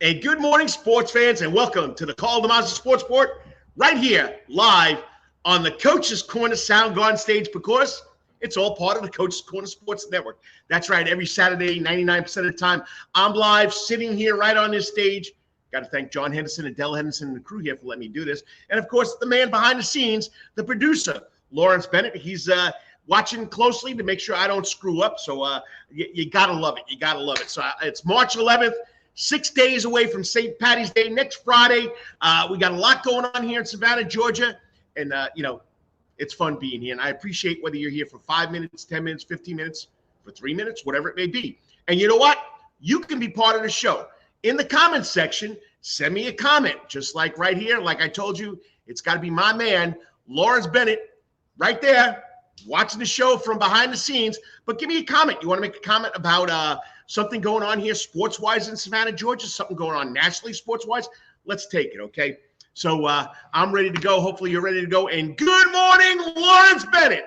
And good morning, sports fans, and welcome to the Karl DeMasi Sports Report right here, live on the Coach's Corner Soundgarden stage, because it's all part of the Coach's Corner Sports Network. That's right. Every Saturday, 99% of the time, I'm live, sitting here right on this stage. Got to thank John Henderson and Dell Henderson and the crew here for letting me do this. And, of course, the man behind the scenes, the producer, Lawrence Bennett. He's watching closely to make sure I don't screw up. So you got to love it. You got to love it. So it's March 11th. 6 days away from St. Patty's Day next Friday. We got a lot going on here in Savannah, Georgia. And, it's fun being here. And I appreciate whether you're here for 5 minutes, 10 minutes, 15 minutes, for 3 minutes, whatever it may be. And you know what? You can be part of the show. In the comments section, send me a comment. Just like right here, like I told you, it's got to be my man, Lawrence Bennett, right there, watching the show from behind the scenes. But give me a comment. You want to make a comment about something going on here sports-wise in Savannah, Georgia, something going on nationally sports-wise? Let's take it, okay? So I'm ready to go. Hopefully you're ready to go. And good morning, Lawrence Bennett,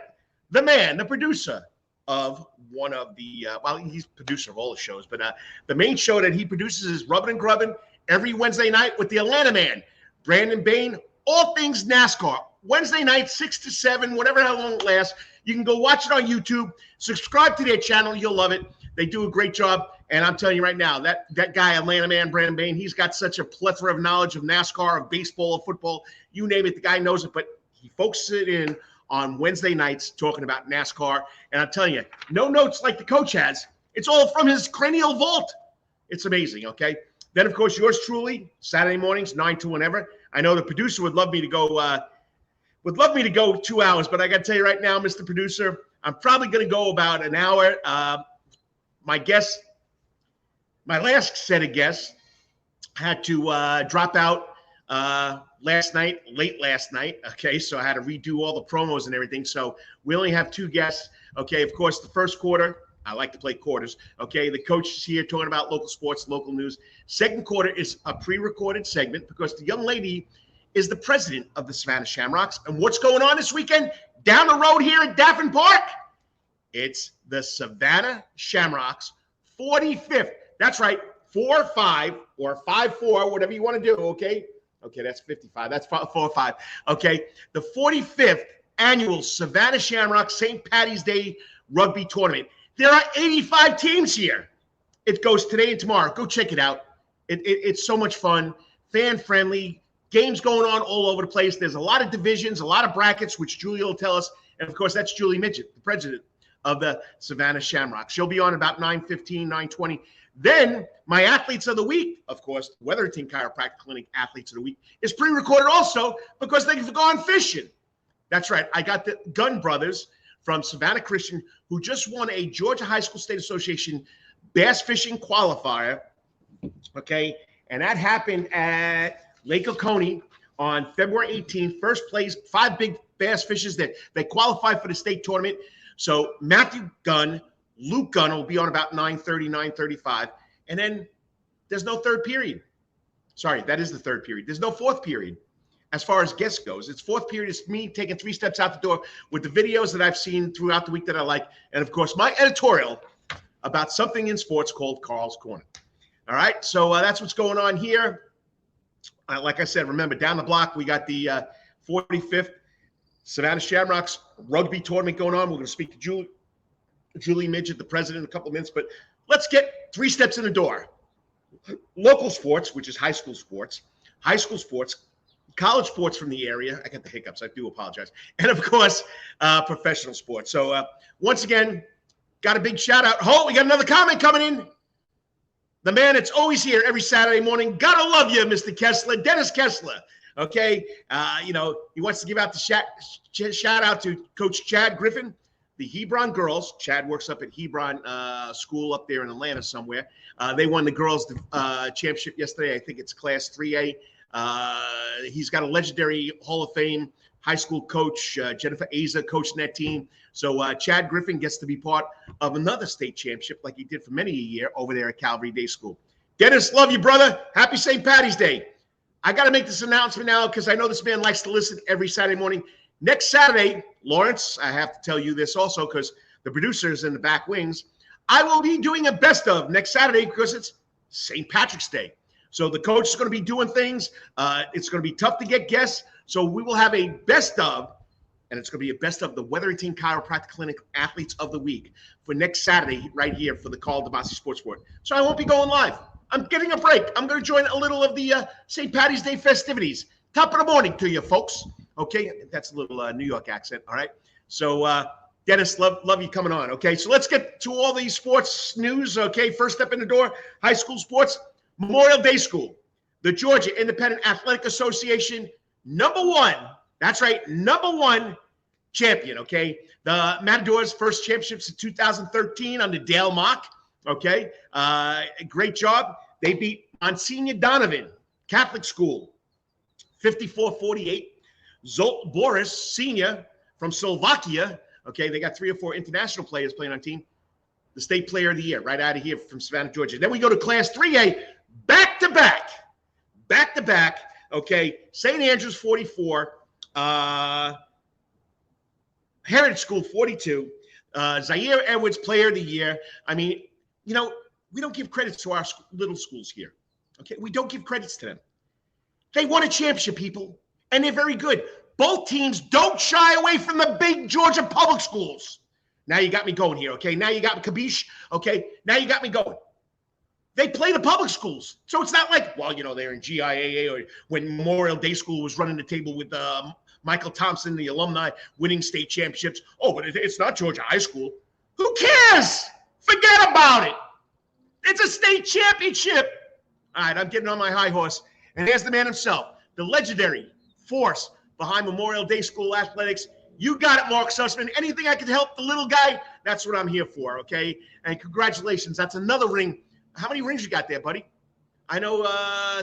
the man, the producer of one of the he's producer of all the shows, but the main show that he produces is Rubbin' and Grubbin' every Wednesday night with the Atlanta man, Brandon Bain, all things NASCAR. Wednesday night, 6 to 7, whatever how long it lasts. You can go watch it on YouTube. Subscribe to their channel. You'll love it. They do a great job. And I'm telling you right now, that guy, Atlanta man, Brandon Bain, he's got such a plethora of knowledge of NASCAR, of baseball, of football. You name it, the guy knows it. But he focuses it in on Wednesday nights talking about NASCAR. And I'm telling you, no notes like the coach has. It's all from his cranial vault. It's amazing, okay? Then, of course, yours truly, Saturday mornings, 9 to whenever. I know the producer would love me to go 2 hours, but I got to tell you right now, Mr. Producer, I'm probably going to go about an hour. My last set of guests had to drop out late last night. Okay, so I had to redo all the promos and everything. So we only have 2 guests. Okay, of course, the first quarter, I like to play quarters. Okay, the coach is here talking about local sports, local news. Second quarter is a pre-recorded segment because the young lady is the president of the Savannah Shamrocks. And what's going on this weekend? Down the road here at Daffin Park, it's the Savannah Shamrocks 45th. That's right, 4-5 or 5-4, whatever you want to do, okay? Okay, that's 55. That's 4-5. Okay, the 45th Annual Savannah Shamrocks St. Patty's Day Rugby Tournament. There are 85 teams here. It goes today and tomorrow. Go check it out. It's so much fun, fan-friendly, games going on all over the place. There's a lot of divisions, a lot of brackets, which Julie will tell us. And, of course, that's Julie Midgett, the president of the Savannah Shamrocks. She'll be on about 9:15, 9:20. Then my Athletes of the Week, of course, Wetherington Chiropractic Clinic Athletes of the Week, is pre-recorded also because they've gone fishing. That's right. I got the Gunn brothers from Savannah Christian who just won a Georgia High School State Association bass fishing qualifier. Okay, and that happened at Lake Oconee on February 18th. First place, 5 big bass fishers that they qualified for the state tournament. So Matthew Gunn, Luke Gunn will be on about 9:30, 9:35. And then there's no third period. Sorry, that is the third period. There's no fourth period as far as guests goes. It's fourth period is me taking 3 steps out the door with the videos that I've seen throughout the week that I like. And, of course, my editorial about something in sports called Karl's Corner. All right, so that's what's going on here. Like I said, remember, down the block, we got the 45th Savannah Shamrocks Rugby Tournament going on. We're going to speak to Julie Midgett, the president, in a couple of minutes. But let's get 3 steps in the door. Local sports, which is high school sports, college sports from the area. I got the hiccups. I do apologize. And, of course, professional sports. So, once again, got a big shout-out. Oh, we got another comment coming in. The man that's always here every Saturday morning. Gotta love you, Mr. Kessler, Dennis Kessler. Okay, he wants to give out the shout out to Coach Chad Griffin, the Hebron girls. Chad works up at Hebron School up there in Atlanta somewhere. They won the girls championship yesterday. I think it's Class 3A. He's got a legendary Hall of Fame high school coach, Jennifer Aza, coaching that team. So Chad Griffin gets to be part of another state championship like he did for many a year over there at Calvary Day School. Dennis, love you, brother. Happy St. Patty's Day. I got to make this announcement now because I know this man likes to listen every Saturday morning. Next Saturday, Lawrence, I have to tell you this also because the producer's in the back wings. I will be doing a best of next Saturday because it's St. Patrick's Day. So the coach is going to be doing things. It's going to be tough to get guests. So we will have a best of, and it's going to be a best of the Wetherington Chiropractic Clinic Athletes of the Week for next Saturday right here for the Karl DeMasi Sports Report. So I won't be going live. I'm getting a break. I'm going to join a little of the St. Patty's Day festivities. Top of the morning to you, folks. Okay, that's a little New York accent, all right? So, Dennis, love you coming on, okay? So let's get to all the sports news, okay? First step in the door, high school sports, Memorial Day School, the Georgia Independent Athletic Association, #1, that's right, #1 champion, okay? The Matadors' first championships in 2013 under Dale Mock, okay? Great job. They beat Monsignor Donovan Catholic School, 54-48. Zolt Boris, senior from Slovakia, okay? They got 3 or 4 international players playing on team. The state player of the year, right out of here from Savannah, Georgia. Then we go to Class 3A, back-to-back, okay? St. Andrews, 44. Heritage School, 42. Zaire Edwards, player of the year. I mean, you know, we don't give credits to our little schools here, okay? We don't give credits to them. They won a championship, people, and they're very good. Both teams don't shy away from the big Georgia public schools. Now you got me going here, okay? Now you got me, Kabish, okay? Now you got me going. They play the public schools. So it's not like, well, you know, they're in GIAA or when Memorial Day School was running the table with Michael Thompson, the alumni, winning state championships. Oh, but it's not Georgia High School. Who cares? Forget about it. It's a state championship. All right, I'm getting on my high horse. And here's the man himself, the legendary force behind Memorial Day School athletics. You got it, Mark Sussman. Anything I can help the little guy, that's what I'm here for, okay? And congratulations. That's another ring. How many rings you got there, buddy? I know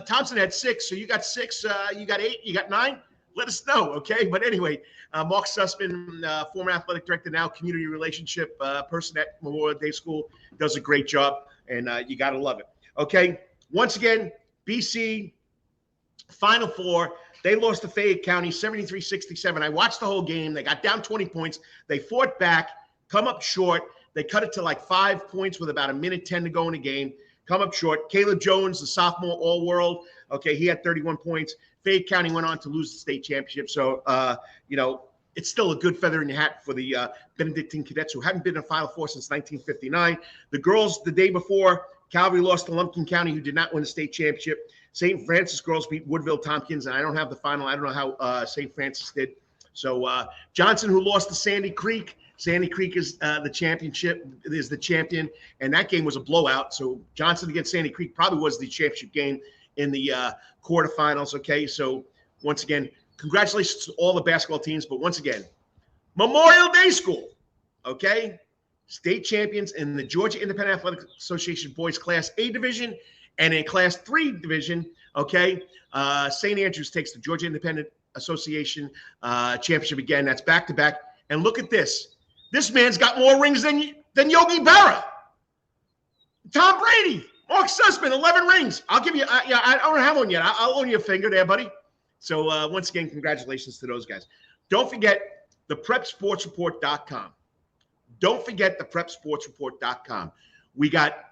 Thompson had 6, so you got 6. You got 8. You got 9. Let us know, okay? But anyway, Mark Sussman, former athletic director, now community relationship person at Memorial Day School, does a great job, and you got to love it, okay? Once again, BC, Final Four. They lost to Fayette County 73-67. I watched the whole game. They got down 20 points. They fought back, come up short. They cut it to like 5 points with about 1:10 to go in the game. Come up short. Caleb Jones, the sophomore All-World, okay, he had 31 points. Fayette County went on to lose the state championship. So, you know, it's still a good feather in your hat for the Benedictine Cadets who haven't been in Final Four since 1959. The girls, the day before, Calvary lost to Lumpkin County, who did not win the state championship. St. Francis girls beat Woodville Tompkins, and I don't have the final. I don't know how St. Francis did. So Johnson, who lost to Sandy Creek. Sandy Creek is the champion, and that game was a blowout. So Johnson against Sandy Creek probably was the championship game in the quarterfinals. Okay, so once again, congratulations to all the basketball teams. But once again, Memorial Day School, okay, state champions in the Georgia Independent Athletic Association boys Class A division. And in Class 3 division, okay, St. Andrews takes the Georgia Independent Association championship again. That's back-to-back. And look at this. This man's got more rings than Yogi Berra. Tom Brady, Mark Sussman, 11 rings. I'll give you, I don't have one yet. I'll loan you a finger there, buddy. So once again, congratulations to those guys. Don't forget the PrepSportsReport.com. Don't forget the PrepSportsReport.com. We got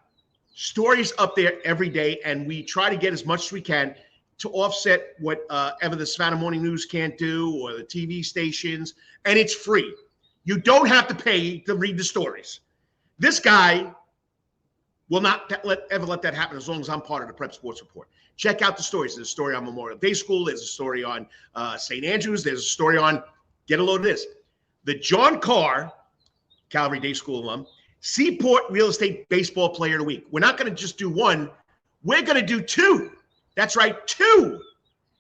stories up there every day, and we try to get as much as we can to offset whatever the Savannah Morning News can't do or the TV stations, and it's free. You don't have to pay to read the stories. This guy will not ever let that happen as long as I'm part of the Prep Sports Report. Check out the stories. There's a story on Memorial Day School. There's a story on St. Andrews. There's a story on, get a load of this, the John Carr, Calvary Day School alum, Seaport Real Estate Baseball Player of the Week. We're not going to just do one. We're going to do 2. That's right, 2.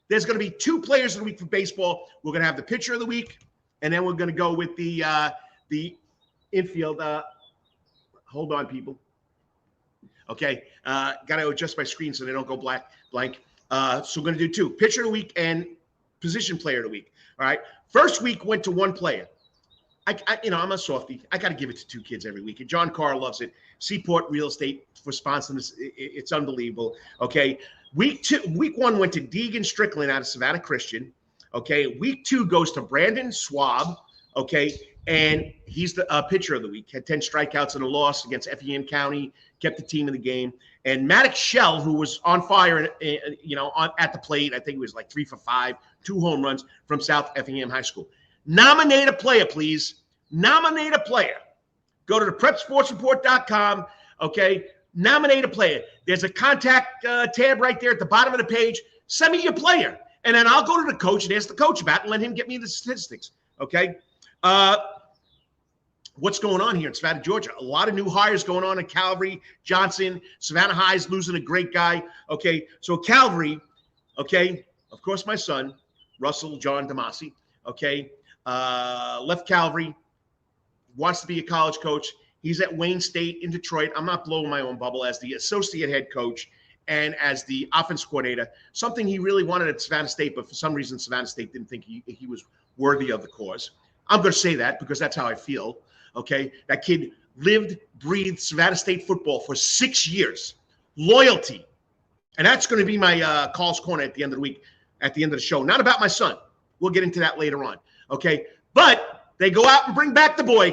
There's going to be 2 players of the week for baseball. We're going to have the pitcher of the week, and then we're going to go with the infield. Hold on, people. Okay, got to adjust my screen so they don't go blank. So we're going to do 2. Pitcher of the week and position player of the week. All right. First week went to 1 player. I'm a softie. I got to give it to 2 kids every week. And John Carr loves it. Seaport Real Estate for sponsoring this. It's unbelievable. Okay. Week 1 went to Deegan Strickland out of Savannah Christian. Okay. Week 2 goes to Brandon Schwab. Okay. And he's the pitcher of the week. Had 10 strikeouts in a loss against Effingham County, kept the team in the game. And Maddox Shell, who was on fire, at the plate, I think he was like 3 for 5, 2 home runs from South Effingham High School. Nominate a player, please. Nominate a player. Go to the prepsportsreport.com, okay? Nominate a player. There's a contact tab right there at the bottom of the page. Send me your player. And then I'll go to the coach and ask the coach about it and let him get me the statistics, okay? What's going on here in Savannah, Georgia? A lot of new hires going on in Calvary, Johnson. Savannah High is losing a great guy, okay? So Calvary, okay, of course my son, Russell John DeMasi, okay, left Calvary, wants to be a college coach. He's at Wayne State in Detroit. I'm not blowing my own bubble as the associate head coach and as the offense coordinator, something he really wanted at Savannah State, but for some reason Savannah State didn't think he was worthy of the cause. I'm going to say that because that's how I feel, okay? That kid lived, breathed Savannah State football for 6 years. Loyalty. And that's going to be my Call's Corner at the end of the week, at the end of the show. Not about my son. We'll get into that later on, okay? But they go out and bring back the boy.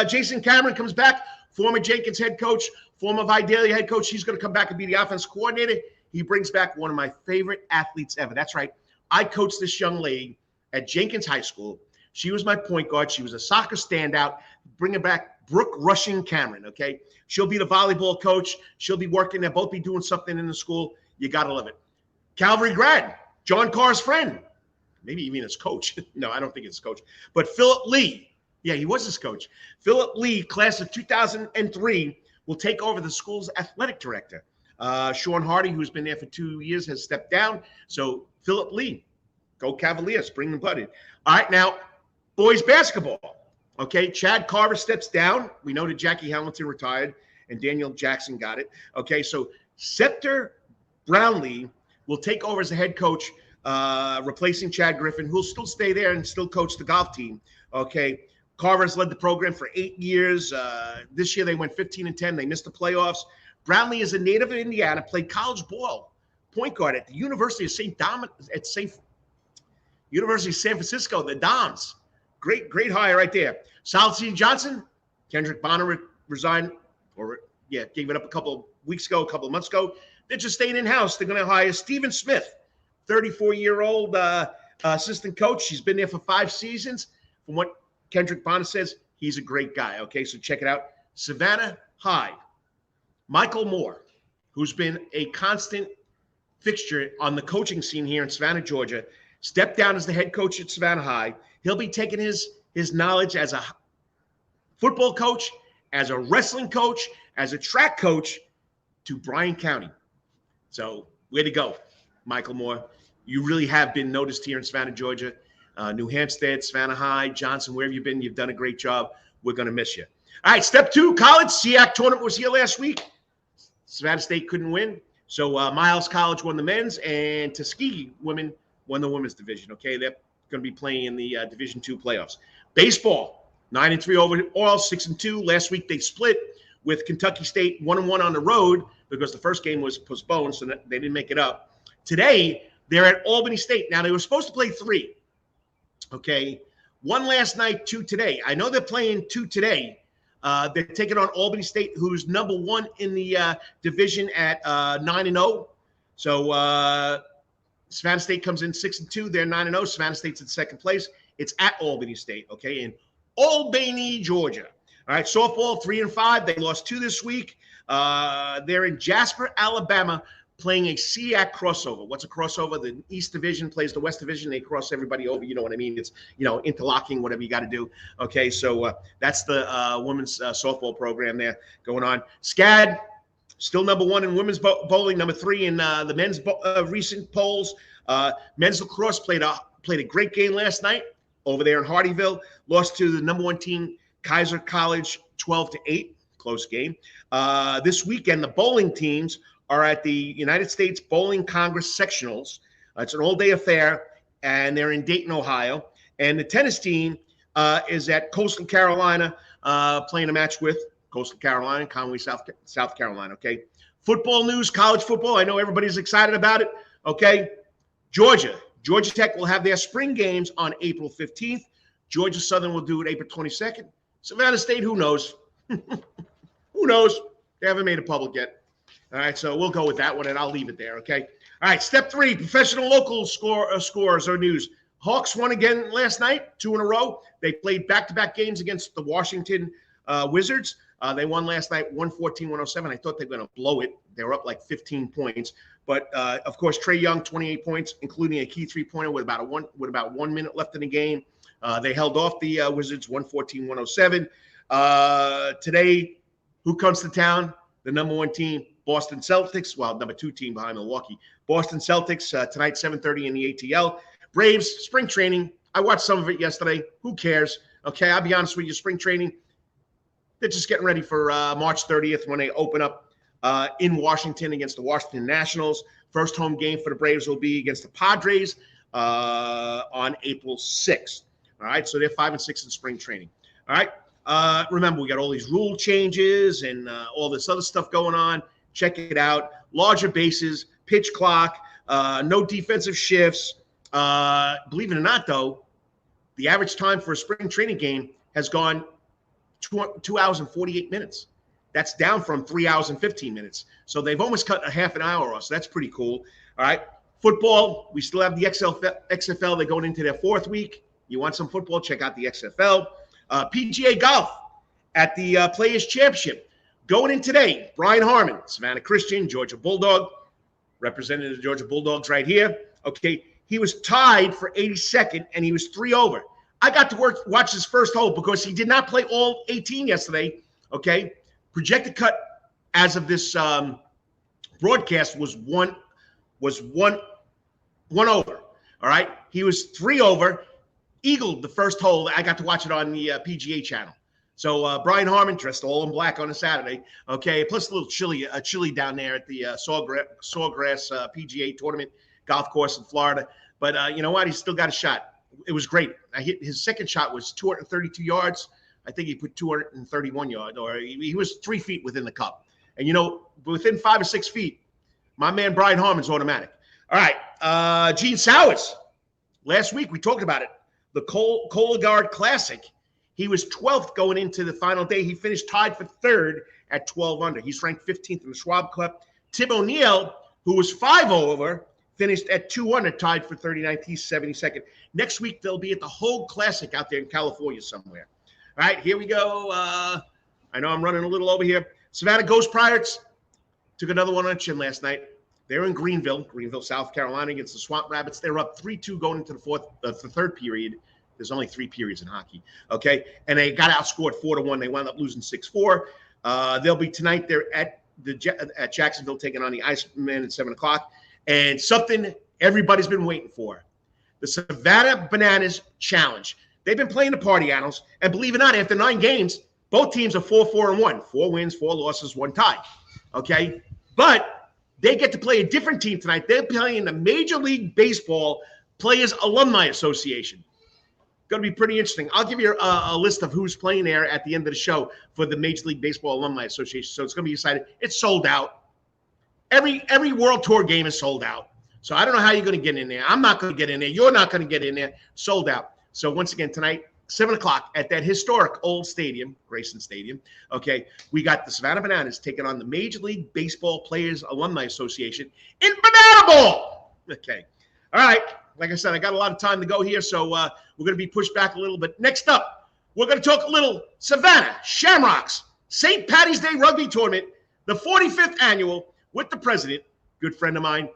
Jason Cameron comes back, former Jenkins head coach, former Vidalia head coach. He's going to come back and be the offense coordinator. He brings back one of my favorite athletes ever. That's right. I coached this young lady at Jenkins High School. She was my point guard. She was a soccer standout. Bringing back Brooke Rushing Cameron, okay? She'll be the volleyball coach. She'll be working. They'll both be doing something in the school. You got to love it. Calvary grad, John Carr's friend. Maybe even his coach. No, I don't think it's coach. But Philip Lee. Yeah, he was his coach. Philip Lee, class of 2003, will take over the school's athletic director. Sean Hardy, who's been there for 2 years, has stepped down. So Philip Lee, go Cavaliers, bring the buddy. All right, now, boys basketball. Okay, Chad Carver steps down. We know that Jackie Hamilton retired and Daniel Jackson got it. Okay, so Scepter Brownlee will take over as the head coach, replacing Chad Griffin, who'll still stay there and still coach the golf team. Okay, Carver's led the program for 8 years. This year they went 15-10. They missed the playoffs. Brownlee is a native of Indiana, played college ball, point guard at the University of University of San Francisco, the Doms. Great hire right there. Salcine Johnson, Kendrick Bonner resigned, gave it up a couple of months ago. They're just staying in-house. They're going to hire Stephen Smith, 34-year-old assistant coach. He's been there for 5 seasons. From what Kendrick Bonner says, he's a great guy. Okay, so check it out. Savannah High. Michael Moore, who's been a constant fixture on the coaching scene here in Savannah, Georgia, stepped down as the head coach at Savannah High. He'll be taking his knowledge as a football coach, as a wrestling coach, as a track coach to Bryan County. So way to go, Michael Moore. You really have been noticed here in Savannah, Georgia. New Hampstead, Savannah High, Johnson, wherever you've been, you've done a great job. We're going to miss you. All right, step 2, college. SEAC tournament was here last week. Savannah State couldn't win. So Miles College won the men's, and Tuskegee women won the women's division. Okay, they're going to be playing in the Division II playoffs. Baseball, 9-3 overall, 6-2. Last week they split with Kentucky State 1-1 on the road because the first game was postponed, so they didn't make it up. Today, they're at Albany State. Now, they were supposed to play 3. Okay, 1 last night, 2 today. I know they're playing 2 today. They're taking on Albany State, who's number 1 in the division at 9-0. So Savannah State comes in 6-2. They're 9-0. Savannah State's in second place. It's at Albany State, okay, in Albany, Georgia. All right, softball, 3-5. They lost 2 this week. They're in Jasper, Alabama, playing a SEAC crossover. What's a crossover? The East Division plays the West Division. They cross everybody over. You know what I mean? It's, interlocking, whatever you got to do. Okay, so that's the women's softball program there going on. SCAD, still number 1 in women's bowling, number 3 in the men's recent polls. Men's lacrosse played a great game last night over there in Hardyville. Lost to the number 1 team, Kaiser College, 12-8. Close game. This weekend, the bowling teams are at the United States Bowling Congress Sectionals. It's an all-day affair, and they're in Dayton, Ohio. And the tennis team is at Coastal Carolina, playing a match with Coastal Carolina, Conway, South Carolina, okay? Football news, college football. I know everybody's excited about it, okay? Georgia Tech will have their spring games on April 15th. Georgia Southern will do it April 22nd. Savannah State, who knows? Who knows? They haven't made it public yet. All right, so we'll go with that one, and I'll leave it there, okay? All right, step 3, professional local scores or news. Hawks won again last night, 2 in a row. They played back-to-back games against the Washington Wizards. They won last night, 114-107. I thought they were going to blow it. They were up like 15 points. But, of course, Trae Young, 28 points, including a key three-pointer with about 1 minute left in the game. They held off the Wizards, 114-107. Today, who comes to town? The number 1 team, Boston Celtics. Well, number 2 team behind Milwaukee. Boston Celtics tonight, 7:30 in the ATL. Braves, spring training. I watched some of it yesterday. Who cares? Okay, I'll be honest with you. Spring training, they're just getting ready for March 30th when they open up in Washington against the Washington Nationals. First home game for the Braves will be against the Padres on April 6th. All right, so they're 5 and 6 in spring training. All right. Remember, we got all these rule changes and all this other stuff going on. Check it out. Larger bases, pitch clock, no defensive shifts. Believe it or not, though, the average time for a spring training game has gone 2 hours and 48 minutes. That's down from 3 hours and 15 minutes. So they've almost cut a half an hour off. So that's pretty cool. All right. Football, we still have the XFL. They're going into their 4th week. You want some football? Check out the XFL. PGA Golf at the Players Championship. Going in today, Brian Harmon, Savannah Christian, Georgia Bulldog, representing the Georgia Bulldogs right here. Okay, he was tied for 82nd, and he was 3 over. I got to watch his first hole because he did not play all 18 yesterday. Okay, projected cut as of this broadcast was one over. All right, he was 3 over. Eagled the first hole. I got to watch it on the PGA channel. So Brian Harmon dressed all in black on a Saturday. Okay, plus a little chilly down there at the Sawgrass PGA Tournament golf course in Florida. But you know what? He still got a shot. It was great. His second shot was 232 yards. I think he put 231 yards, or he was 3 feet within the cup. And you know, within 5 or 6 feet, my man Brian Harmon's automatic. All right, Gene Sowers. Last week we talked about it. The Cologuard Classic. He was 12th going into the final day. He finished tied for 3rd at 12 under. He's ranked 15th in the Schwab Cup. Tim O'Neill, who was 5 over, finished at 2 under, tied for 39th. He's 72nd. Next week, they'll be at the Hogue Classic out there in California somewhere. All right, here we go. I know I'm running a little over here. Savannah Ghost Pirates took another one on the chin last night. They're in Greenville, South Carolina, against the Swamp Rabbits. They're up 3-2 going into the third period. There's only 3 periods in hockey, okay? And they got outscored 4-1. They wound up losing 6-4. They'll be tonight. They're at Jacksonville taking on the Icemen at 7 o'clock. And something everybody's been waiting for, the Savannah Bananas Challenge. They've been playing the party animals, and believe it or not, after 9 games, both teams are 4-4-1. 4 wins, 4 losses, 1 tie, okay? But they get to play a different team tonight. They're playing the Major League Baseball Players Alumni Association. Going to be pretty interesting. I'll give you a list of who's playing there at the end of the show for the Major League Baseball Alumni Association. So it's going to be exciting. It's sold out. Every World Tour game is sold out. So I don't know how you're going to get in there. I'm not going to get in there. You're not going to get in there. Sold out. So once again, tonight, 7 o'clock at that historic old stadium, Grayson Stadium. Okay, we got the Savannah Bananas taking on the Major League Baseball Players Alumni Association in Banana Ball. Okay, all right. Like I said, I got a lot of time to go here, so we're going to be pushed back a little bit. Next up, we're going to talk a little Savannah Shamrocks St. Patty's Day Rugby Tournament, the 45th annual, with the president, good friend of mine,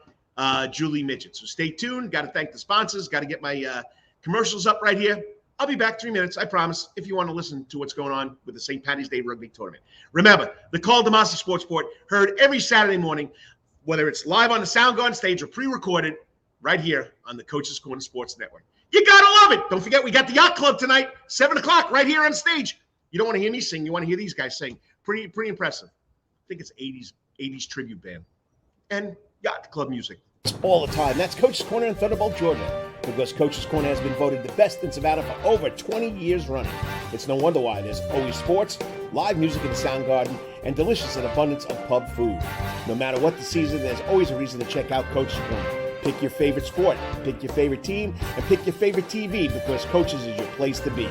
Julie Midgett. So stay tuned. Got to thank the sponsors. Got to get my commercials up right here. I'll be back 3 minutes, I promise, if you want to listen to what's going on with the St. Patty's Day Rugby Tournament. Remember, the Karl DeMasi Sports Report, heard every Saturday morning, whether it's live on the Soundgarden stage or pre-recorded, right here on the Coach's Corner Sports Network. You got to love it. Don't forget, we got the Yacht Club tonight, 7 o'clock, right here on stage. You don't want to hear me sing. You want to hear these guys sing. Pretty impressive. I think it's 80s tribute band. And Yacht Club music. All the time. That's Coach's Corner in Thunderbolt, Georgia. Because Coach's Corner has been voted the best in Savannah for over 20 years running. It's no wonder why there's always sports, live music in the Soundgarden, and delicious and abundance of pub food. No matter what the season, there's always a reason to check out Coach's Corner. Pick your favorite sport, pick your favorite team, and pick your favorite TV because Coach's is your place to be.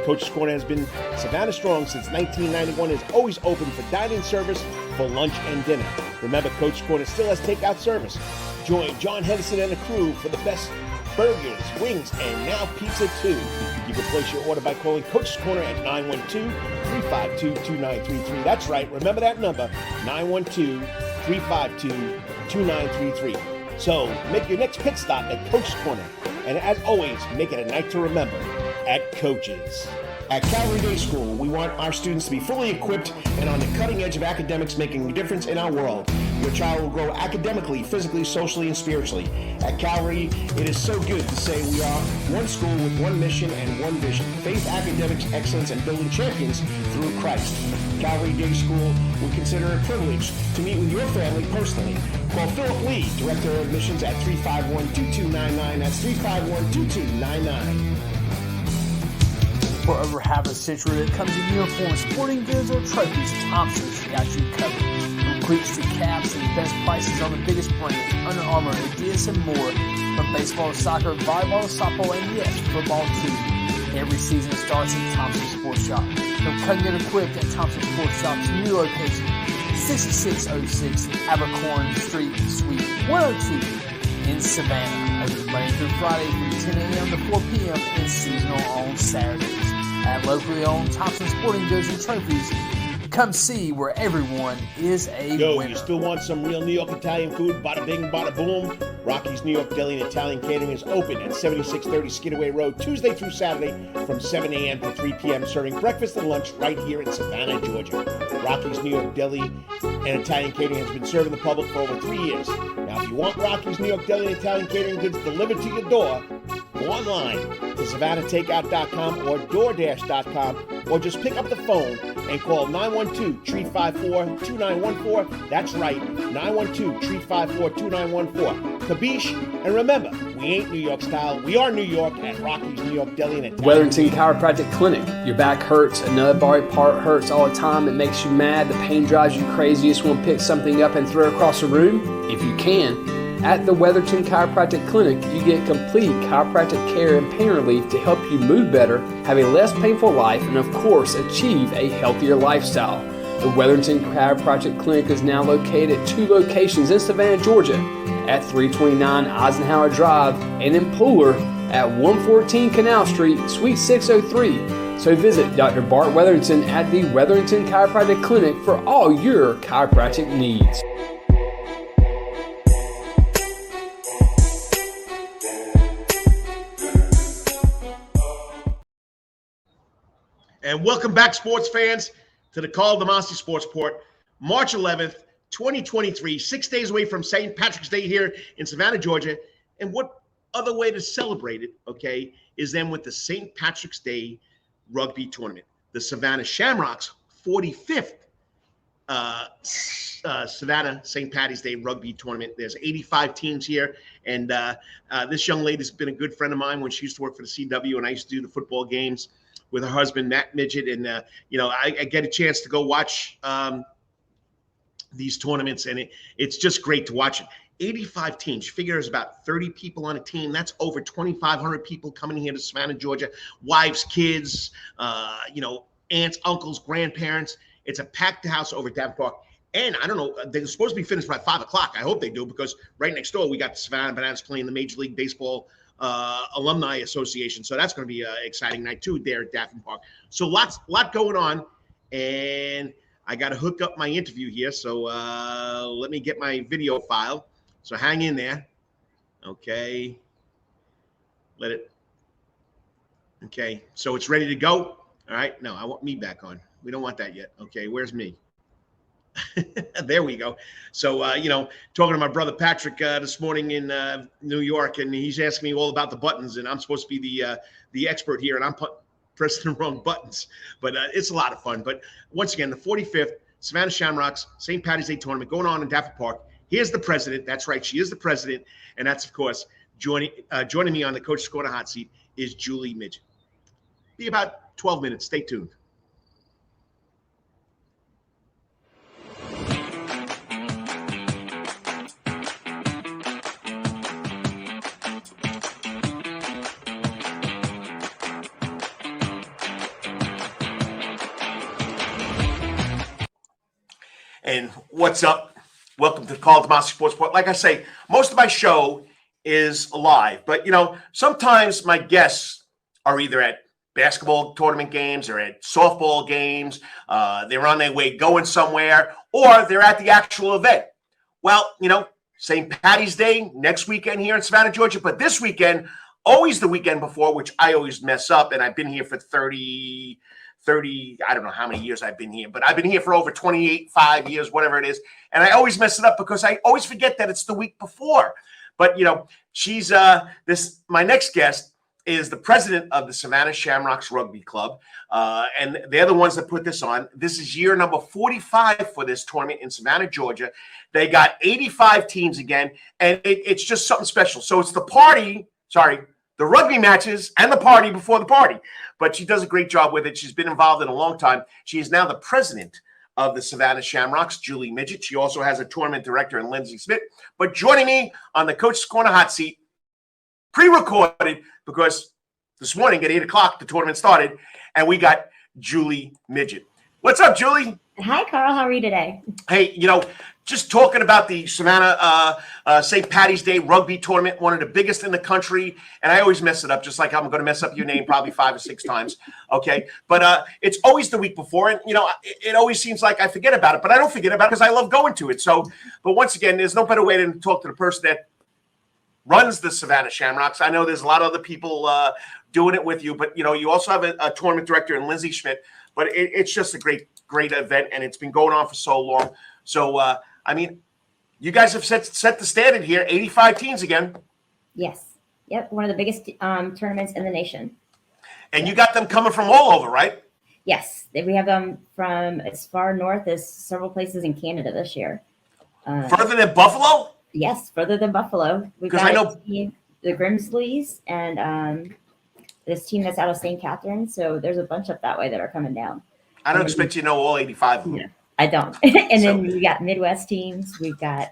Coach's Corner has been Savannah strong since 1991 and is always open for dine-in service for lunch and dinner. Remember, Coach's Corner still has takeout service. Join John Henderson and the crew for the best burgers, wings, and now pizza too. You can place your order by calling Coach's Corner at 912-352-2933. That's right, remember that number, 912-352-2933. So make your next pit stop at Coach's Corner. And as always, make it a night to remember at Coach's. At Calvary Day School, we want our students to be fully equipped and on the cutting edge of academics, making a difference in our world. Your child will grow academically, physically, socially, and spiritually. At Calvary, it is so good to say we are one school with one mission and one vision: faith, academics, excellence, and building champions through Christ. Calvary Day School, we consider it a privilege to meet with your family personally. Call Philip Lee, Director of Admissions, at 351-2299. That's 351-2299. For over half a century, when it comes to uniforms, sporting goods, or trophies, Thompson's got you covered. From cleats to caps and best prices on the biggest brands, Under Armour, Adidas, and more. From baseball to soccer, volleyball to softball, and yes, football too. Every season starts at Thompson Sports Shop. From cutting and equipped at Thompson Sports Shop's new location, 6606 Abercorn Street, Suite 102 in Savannah. Open Monday through Friday from 10 a.m. to 4 p.m. and seasonal on Saturdays. At locally owned Thompson Sporting Goods and Trophies, come see where everyone is a winner. You still want some real New York Italian food? Bada bing, bada boom. Rocky's New York Deli and Italian Catering is open at 7630 Skidaway Road, Tuesday through Saturday from 7 a.m. to 3 p.m., serving breakfast and lunch right here in Savannah, Georgia. Rocky's New York Deli and Italian Catering has been serving the public for over 3 years. Now, if you want Rocky's New York Deli and Italian Catering goods delivered to your door, go online to SavannahTakeout.com or DoorDash.com, or just pick up the phone and call 912-354-2914. That's right, 912-354-2914. Kabish, and remember, we ain't New York style. We are New York at Rocky's New York Deli and Italian. Wetherington Chiropractic Clinic. Your back hurts, another body part hurts all the time. It makes you mad. The pain drives you crazy. You just want to pick something up and throw it across the room. If you can, at the Wetherington Chiropractic Clinic, you get complete chiropractic care and pain relief to help you move better, have a less painful life, and of course, achieve a healthier lifestyle. The Wetherington Chiropractic Clinic is now located at 2 locations in Savannah, Georgia, at 329 Eisenhower Drive and in Pooler at 114 Canal Street, Suite 603. So visit Dr. Bart Wetherington at the Wetherington Chiropractic Clinic for all your chiropractic needs. And welcome back, sports fans, to the Karl DeMasi Sports Report, March 11th, 2023, 6 days away from St. Patrick's Day here in Savannah, Georgia. And what other way to celebrate it, okay, is then with the St. Patrick's Day Rugby Tournament. The Savannah Shamrocks 45th Savannah St. Patty's Day Rugby Tournament. There's 85 teams here. And this young lady's been a good friend of mine when she used to work for the CW, and I used to do the football games with her husband, Matt Midgett. And, I get a chance to go watch these tournaments, and it's just great to watch it. 85 teams. You figure there's about 30 people on a team. That's over 2,500 people coming here to Savannah, Georgia. Wives, kids, aunts, uncles, grandparents. It's a packed house over at Davenport Park. And I don't know, they're supposed to be finished by 5 o'clock. I hope they do, because right next door we got the Savannah Bananas playing the Major League Baseball Alumni Association. So that's going to be an exciting night too there at Davenport Park. So lot going on, and I got to hook up my interview here. So let me get my video file. So hang in there. Okay. Okay. So it's ready to go. All right. No, I want me back on. We don't want that yet. Okay. Where's me? There we go. So, talking to my brother Patrick this morning in New York, and he's asking me all about the buttons, and I'm supposed to be the expert here, and I'm pressing the wrong buttons. But it's a lot of fun. But once again, the 45th Savannah Shamrocks St. Patty's Day Tournament going on in Davenport Park. Here's the president. That's right. She is the president. And that's, of course, joining me on the Coach's Corner hot seat is Julie Midgett. Be about 12 minutes. Stay tuned. And what's up? Welcome to Karl DeMasi Sports Report. Like I say, most of my show is live, but sometimes my guests are either at basketball tournament games or at softball games. They're on their way going somewhere, or they're at the actual event. Well, St. Patty's Day next weekend here in Savannah, Georgia, but this weekend, always the weekend before, which I always mess up, and I've been here for 30, I don't know how many years I've been here, but I've been here for over 5 years, whatever it is, and I always mess it up because I always forget that it's the week before. But, she's my next guest is the president of the Savannah Shamrocks Rugby Club, and they're the ones that put this on. This is year number 45 for this tournament in Savannah, Georgia. They got 85 teams again, and it's just something special. So it's the rugby matches and the party before the party. But she does a great job with it. She's been involved in a long time. She is now the president of the Savannah Shamrocks, Julie Midgett. She also has a tournament director in Lindsay Smith. But joining me on the Coach's Corner hot seat, pre-recorded, because this morning at 8 o'clock, the tournament started, and we got Julie Midgett. What's up, Julie? Hi, Karl. How are you today? Hey, just talking about the Savannah St. Patty's Day Rugby Tournament, one of the biggest in the country, and I always mess it up, just like I'm going to mess up your name probably 5 or 6 times, okay? But it's always the week before, and, it always seems like I forget about it, but I don't forget about it because I love going to it. So, but once again, there's no better way than to talk to the person that runs the Savannah Shamrocks. I know there's a lot of other people doing it with you, but, you also have a tournament director in Lindsay Schmidt, but it's just a great event, and it's been going on for so long. So, you guys have set the standard here, 85 teams again. Yes. Yep. One of the biggest tournaments in the nation. And you got them coming from all over, right? Yes. We have them from as far north as several places in Canada this year. Further than Buffalo? Yes, further than Buffalo. We've got the Grimsleys and this team that's out of St. Catharines. So there's a bunch up that way that are coming down. I don't expect you to know all 85 of them. Yeah. I don't. And then we got Midwest teams. We've got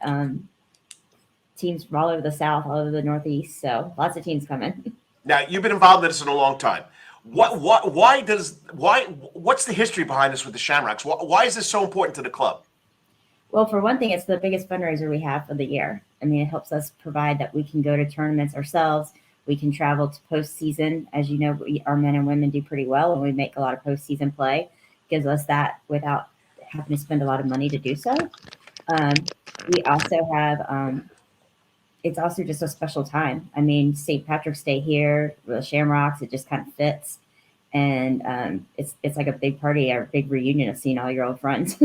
teams from all over the South, all over the Northeast. So lots of teams coming. Now, you've been involved in this in a long time. What's the history behind this with the Shamrocks? Why is this so important to the club? Well, for one thing, it's the biggest fundraiser we have for the year. I mean, it helps us provide that we can go to tournaments ourselves. We can travel to postseason. As you know, our men and women do pretty well, and we make a lot of postseason play. Gives us that without having to spend a lot of money to do so. We also have, it's also just a special time. I mean, St. Patrick's Day here, the Shamrocks, it just kind of fits. And it's like a big party, a big reunion of seeing all your old friends.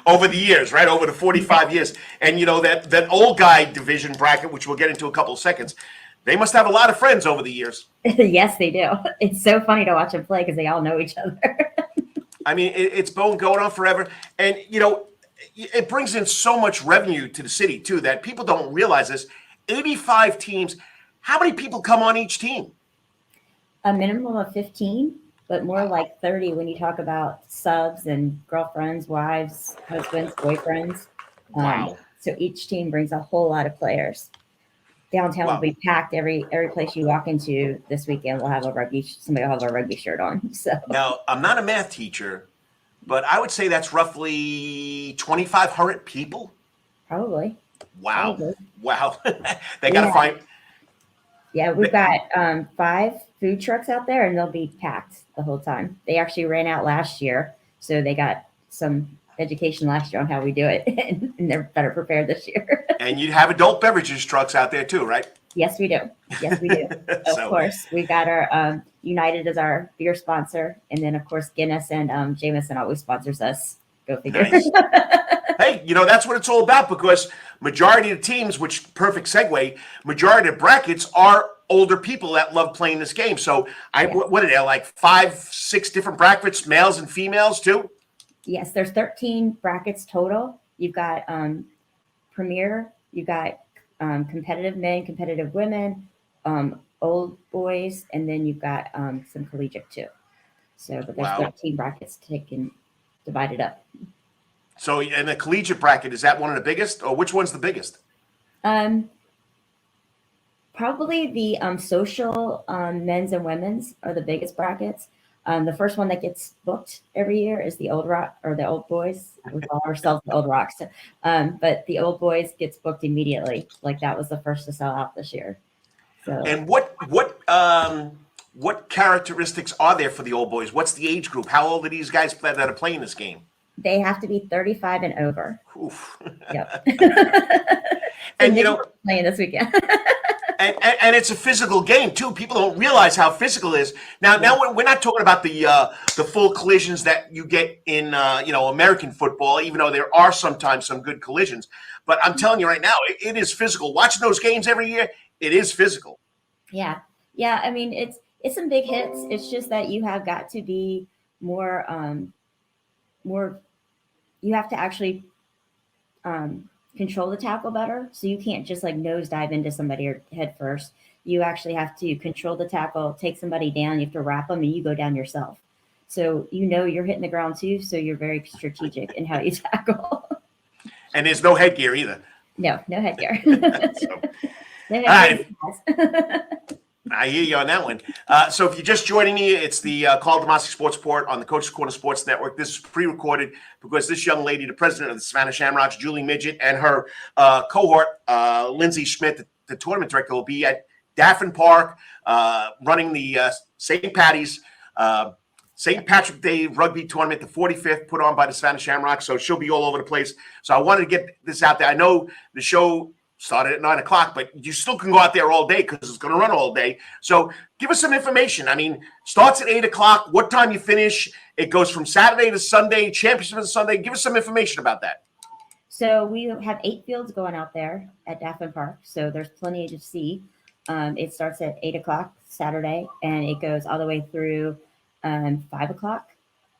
Over the years, right? Over the 45 years. And, that old guy division bracket, which we'll get into a couple of seconds, they must have a lot of friends over the years. Yes, they do. It's so funny to watch them play because they all know each other. I mean, it's been going on forever. And, it brings in so much revenue to the city, too, that people don't realize this. 85 teams. How many people come on each team? A minimum of 15, but more like 30 when you talk about subs and girlfriends, wives, husbands, boyfriends. Wow. So each team brings a whole lot of players. Downtown will be packed. Every place you walk into this weekend will have somebody will have a rugby shirt on. So now, I'm not a math teacher, but I would say that's roughly 2,500 people. Probably. Wow. Probably. Wow. They got to find. Yeah, we've got 5 food trucks out there, and they'll be packed the whole time. They actually ran out last year, so they got some education last year on how we do it, and they're better prepared this year. And you have adult beverages trucks out there too, right? Yes, we do. Yes, we do. Of course. We've got our United as our beer sponsor, and then, of course, Guinness and Jameson always sponsors us. Go figure. Nice. Hey, that's what it's all about, because majority of the teams, which perfect segue, majority of brackets are older people that love playing this game. So what are there, like 5, 6 different brackets, males and females too? Yes, there's 13 brackets total. You've got Premier, you've got competitive men, competitive women, old boys, and then you've got some collegiate too. So, but there's 13 brackets taken, divided up. So, and the collegiate bracket, is that one of the biggest, or which one's the biggest? Probably the social men's and women's are the biggest brackets. The first one that gets booked every year is the Old Rock or the Old Boys. We call ourselves the Old Rocks. But the Old Boys gets booked immediately. Like that was the first to sell out this year. So. And what characteristics are there for the Old Boys? What's the age group? How old are these guys that are playing this game? They have to be 35 and over. Oof. Yep. And you know, playing this weekend. and it's a physical game too. People don't realize how physical it is. Now we're not talking about the full collisions that you get in American football, even though there are sometimes some good collisions. But I'm telling you right now, it is physical. Watching those games every year, it is physical. Yeah. I mean, it's some big hits. It's just that you have got to be more. You have to actually control the tackle better. So you can't just like nose dive into somebody or head first. You actually have to control the tackle, take somebody down. You have to wrap them and you go down yourself. So you're hitting the ground too. So you're very strategic in how you tackle. And there's no headgear either. No headgear. So, no headgear. I hear you on that one. So if you're just joining me, it's the Karl DeMasi Sports Report on the Coach's Corner Sports Network. This is pre-recorded because this young lady, the president of the Savannah Shamrocks, Julie Midgett, and her cohort, Lindsay Schmidt, the tournament director, will be at Daffin Park running the St. Patty's St. Patrick's Day Rugby Tournament, the 45th, put on by the Savannah Shamrocks. So she'll be all over the place. So I wanted to get this out there. I know the show started at 9 o'clock, but you still can go out there all day because it's going to run all day. So give us some information. I mean, starts at 8 o'clock. What time you finish? It goes from Saturday to Sunday, championship to Sunday. Give us some information about that. So we have 8 fields going out there at Daffin Park. So there's plenty to see. It starts at 8 o'clock Saturday, and it goes all the way through 5 o'clock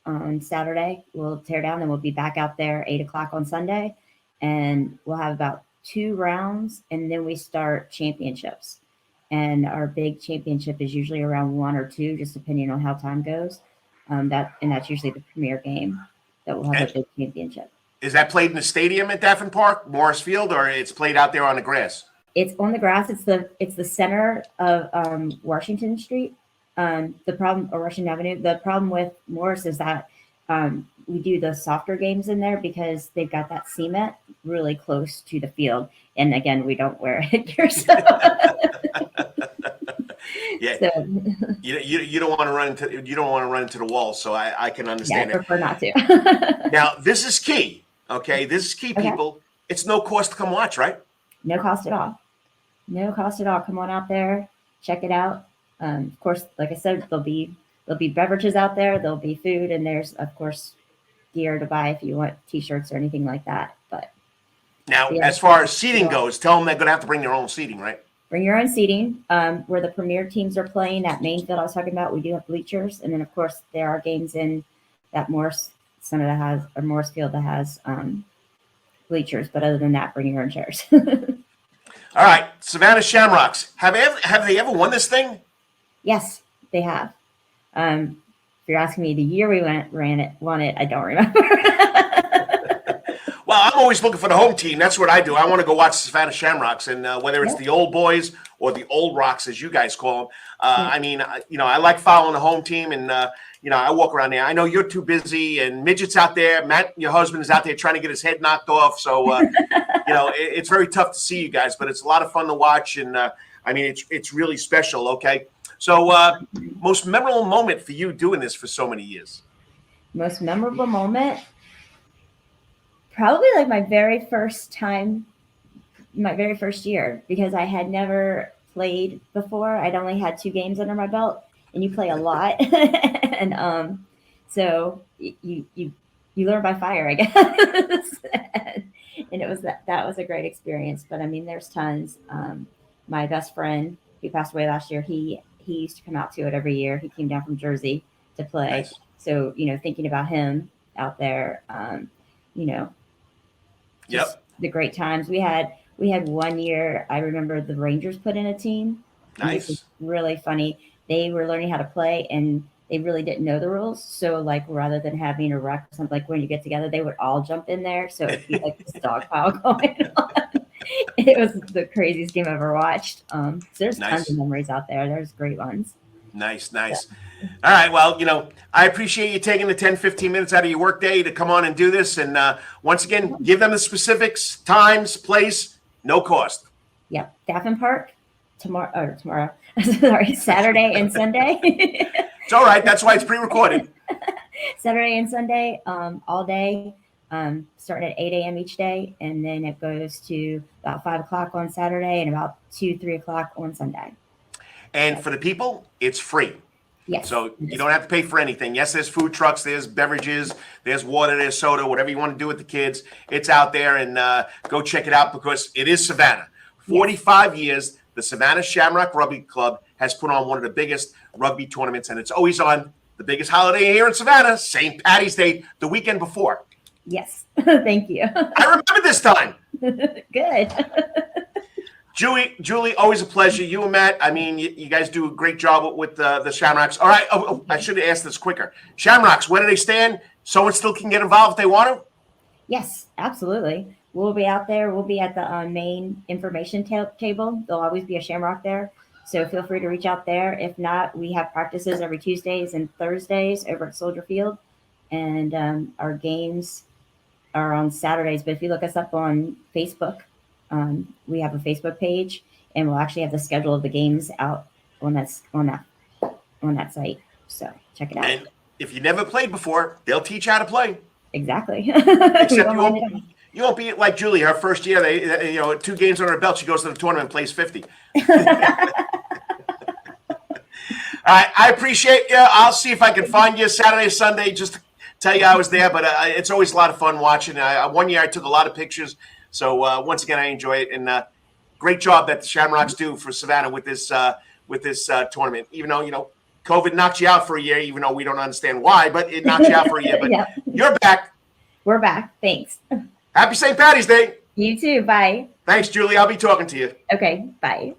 on Saturday. We'll tear down, and we'll be back out there 8 o'clock on Sunday, and we'll have about 2 rounds, and then we start championships. And our big championship is usually around 1 or 2, just depending on how time goes. That's usually the premier game that will have a big championship. Is that played in the stadium at Daffin Park, Morris Field, or it's played out there on the grass? It's on the grass. It's the center of Washington Street. Washington Avenue. The problem with Morris is that we do the softer games in there because they've got that cement really close to the field. And again, we don't wear headgear. So. Yeah, so. You don't want to run into the wall. So I can understand. I prefer not to. Now this is key. Okay, this is key, okay. People. It's no cost to come watch, right? No cost at all. No cost at all. Come on out there, check it out. Of course, like I said, there'll be beverages out there. There'll be food, and there's of course gear to buy if you want T-shirts or anything like that. But now, as far as seating goes, tell them they're going to have to bring their own seating, right? Bring your own seating. Where the premier teams are playing, that main field I was talking about, we do have bleachers, and then of course there are games in that Morris Center that has or Morris Field that has bleachers. But other than that, bring your own chairs. All right, Savannah Shamrocks. Have they ever won this thing? Yes, they have. If you're asking me the year we won it, I don't remember. Well, I'm always looking for the home team. That's what I do. I want to go watch Savannah Shamrocks, and whether it's the Old Boys or the Old Rocks, as you guys call them. I mean, I like following the home team, and I walk around there. I know you're too busy, and Midget's out there. Matt, your husband, is out there trying to get his head knocked off. So, it's very tough to see you guys, but it's a lot of fun to watch, and I mean, it's really special. Okay, so most memorable moment for you doing this for so many years? Most memorable moment. Probably like my very first year, because I had never played before. I'd only had 2 games under my belt, and you play a lot. And so you learn by fire, I guess. And it was that was a great experience. But I mean, there's tons. My best friend who passed away last year, he used to come out to it every year. He came down from Jersey to play. Nice. So, thinking about him out there, Yep. The great times we had 1 year. I remember the Rangers put in a team. Nice. It was really funny. They were learning how to play, and they really didn't know the rules. So like, rather than having a rec or something, like when you get together, they would all jump in there. So it'd be like this dog pile going on. It was the craziest game I've ever watched. So there's tons of memories out there. There's great ones. Nice. Yeah. All right. Well, I appreciate you taking the 10, 15 minutes out of your work day to come on and do this. And once again, give them the specifics, times, place, no cost. Yep. Daffin Park tomorrow. Sorry, Saturday and Sunday. It's all right. That's why it's pre-recorded. Saturday and Sunday, all day, starting at 8 a.m. each day. And then it goes to about 5 o'clock on Saturday and about 2, 3 o'clock on Sunday. And for the people, it's free. Yes. So you don't have to pay for anything. Yes, there's food trucks, there's beverages, there's water, there's soda, whatever you want to do with the kids. It's out there, and go check it out because it is Savannah. 45 years, the Savannah Shamrock Rugby Club has put on one of the biggest rugby tournaments, and it's always on the biggest holiday here in Savannah, St. Patty's Day, the weekend before. Yes. Thank you. I remember this time. Good. Julie, always a pleasure. You and Matt, I mean, you guys do a great job with the Shamrocks. All right, I should have asked this quicker. Shamrocks, where do they stand? Someone still can get involved if they want to? Yes, absolutely. We'll be out there. We'll be at the main information table. There'll always be a Shamrock there. So feel free to reach out there. If not, we have practices every Tuesdays and Thursdays over at Soldier Field. And our games are on Saturdays. But if you look us up on Facebook, we have a Facebook page, and we'll actually have the schedule of the games out on that site. So check it out. And if you never played before, they'll teach you how to play. Exactly. Except you won't be like Julie. Her first year, they 2 games on her belt, she goes to the tournament and plays 50. All right, I appreciate you. I'll see if I can find you Saturday, Sunday, just to tell you I was there. But it's always a lot of fun watching. One year I took a lot of pictures. So once again, I enjoy it, and great job that the Shamrocks do for Savannah with this tournament. Even though COVID knocked you out for a year, even though we don't understand why, but it knocked you out for a year. But Yeah. You're back. We're back. Thanks. Happy St. Patty's Day. You too. Bye. Thanks, Julie. I'll be talking to you. Okay. Bye.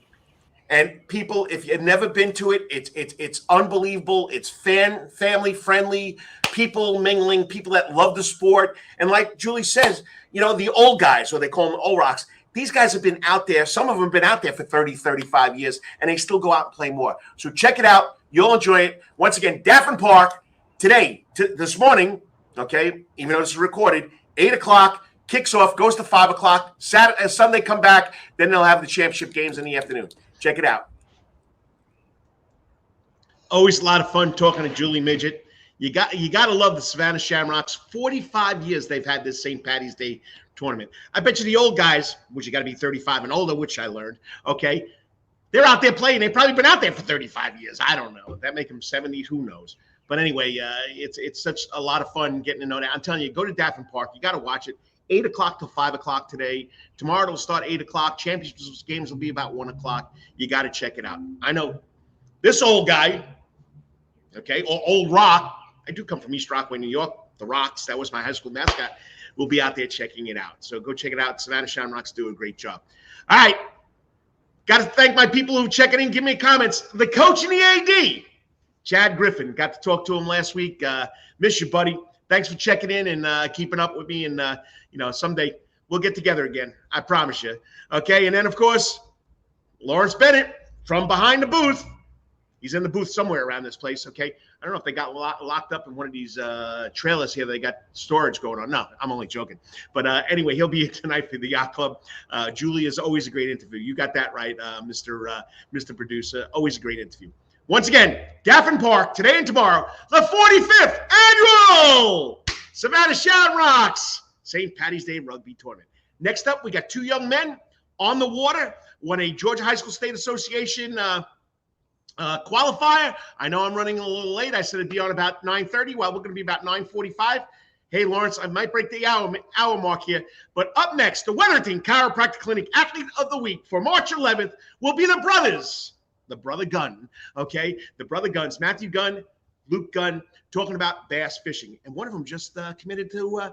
And people, if you've never been to it, it's unbelievable. It's family friendly, people mingling, people that love the sport. And like Julie says, the old guys, or they call them old rocks, these guys have been out there. Some of them have been out there for 30, 35 years, and they still go out and play more. So check it out. You'll enjoy it. Once again, Daffin Park today, this morning, okay, even though this is recorded, 8 o'clock, kicks off, goes to 5 o'clock. Saturday, Sunday, come back. Then they'll have the championship games in the afternoon. Check it out. Always a lot of fun talking to Julie Midgett. You got to love the Savannah Shamrocks. 45 years they've had this St. Patty's Day tournament. I bet you the old guys, which you got to be 35 and older, which I learned, okay, they're out there playing. They've probably been out there for 35 years. I don't know. That make them 70s. Who knows? But anyway, it's such a lot of fun getting to know that. I'm telling you, go to Daffin Park. You got to watch it. 8 o'clock to 5 o'clock today. Tomorrow it'll start 8 o'clock. Championship games will be about 1 o'clock. You got to check it out. I know this old guy, okay, or old rock. I do come from East Rockaway, New York. The Rocks, that was my high school mascot. We'll be out there checking it out. So go check it out. Savannah Shamrocks do a great job. All right. Got to thank my people who check it in. Give me comments. The coach and the AD, Chad Griffin. Got to talk to him last week. Miss you, buddy. Thanks for checking in and keeping up with me. And, someday we'll get together again. I promise you. Okay. And then, of course, Lawrence Bennett from behind the booth. He's in the booth somewhere around this place. Okay. I don't know if they got locked up in one of these trailers here. They got storage going on. No, I'm only joking. But anyway, he'll be here tonight for the Yacht Club. Julie is always a great interview. You got that right, Mr. Producer. Always a great interview. Once again, Daffin Park, today and tomorrow, the 45th Annual Savannah Shamrocks St. Patty's Day Rugby Tournament. Next up, we got 2 young men on the water, won a Georgia High School State Association qualifier. I know I'm running a little late. I said it'd be on about 9:30. Well, we're going to be about 9:45. Hey, Lawrence, I might break the hour mark here. But up next, the Wetherington Chiropractic Clinic Athlete of the Week for March 11th will be the brothers. The brother Gunn, okay? The brother Guns, Matthew Gunn, Luke Gunn, talking about bass fishing. And one of them just committed to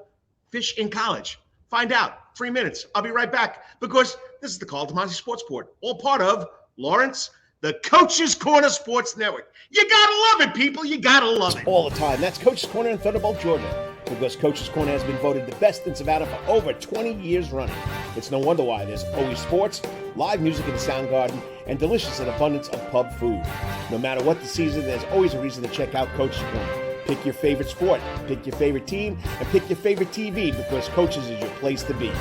fish in college. Find out. 3 minutes. I'll be right back because this is the Karl DeMasi Sports Report, all part of Lawrence, the Coach's Corner Sports Network. You got to love it, people. You got to love it. All the time. That's Coach's Corner in Thunderbolt, Georgia. because Coach's Corner has been voted the best in Savannah for over 20 years running. It's no wonder why there's always sports, live music in the sound garden, and delicious and abundance of pub food. No matter what the season, there's always a reason to check out Coach's Corner. Pick your favorite sport, pick your favorite team, and pick your favorite TV because Coach's is your place to be.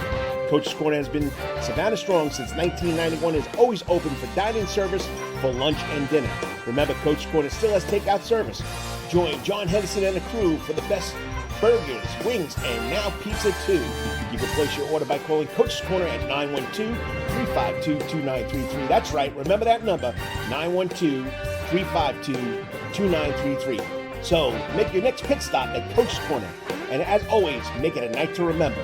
Coach's Corner has been Savannah strong since 1991 and is always open for dine-in service for lunch and dinner. Remember, Coach's Corner still has takeout service. Join John Henderson and the crew for the best burgers, wings, and now pizza too. You can place your order by calling Coach's Corner at 912-352-2933. That's right, remember that number, 912-352-2933. So make your next pit stop at Coach's Corner. And as always, make it a night to remember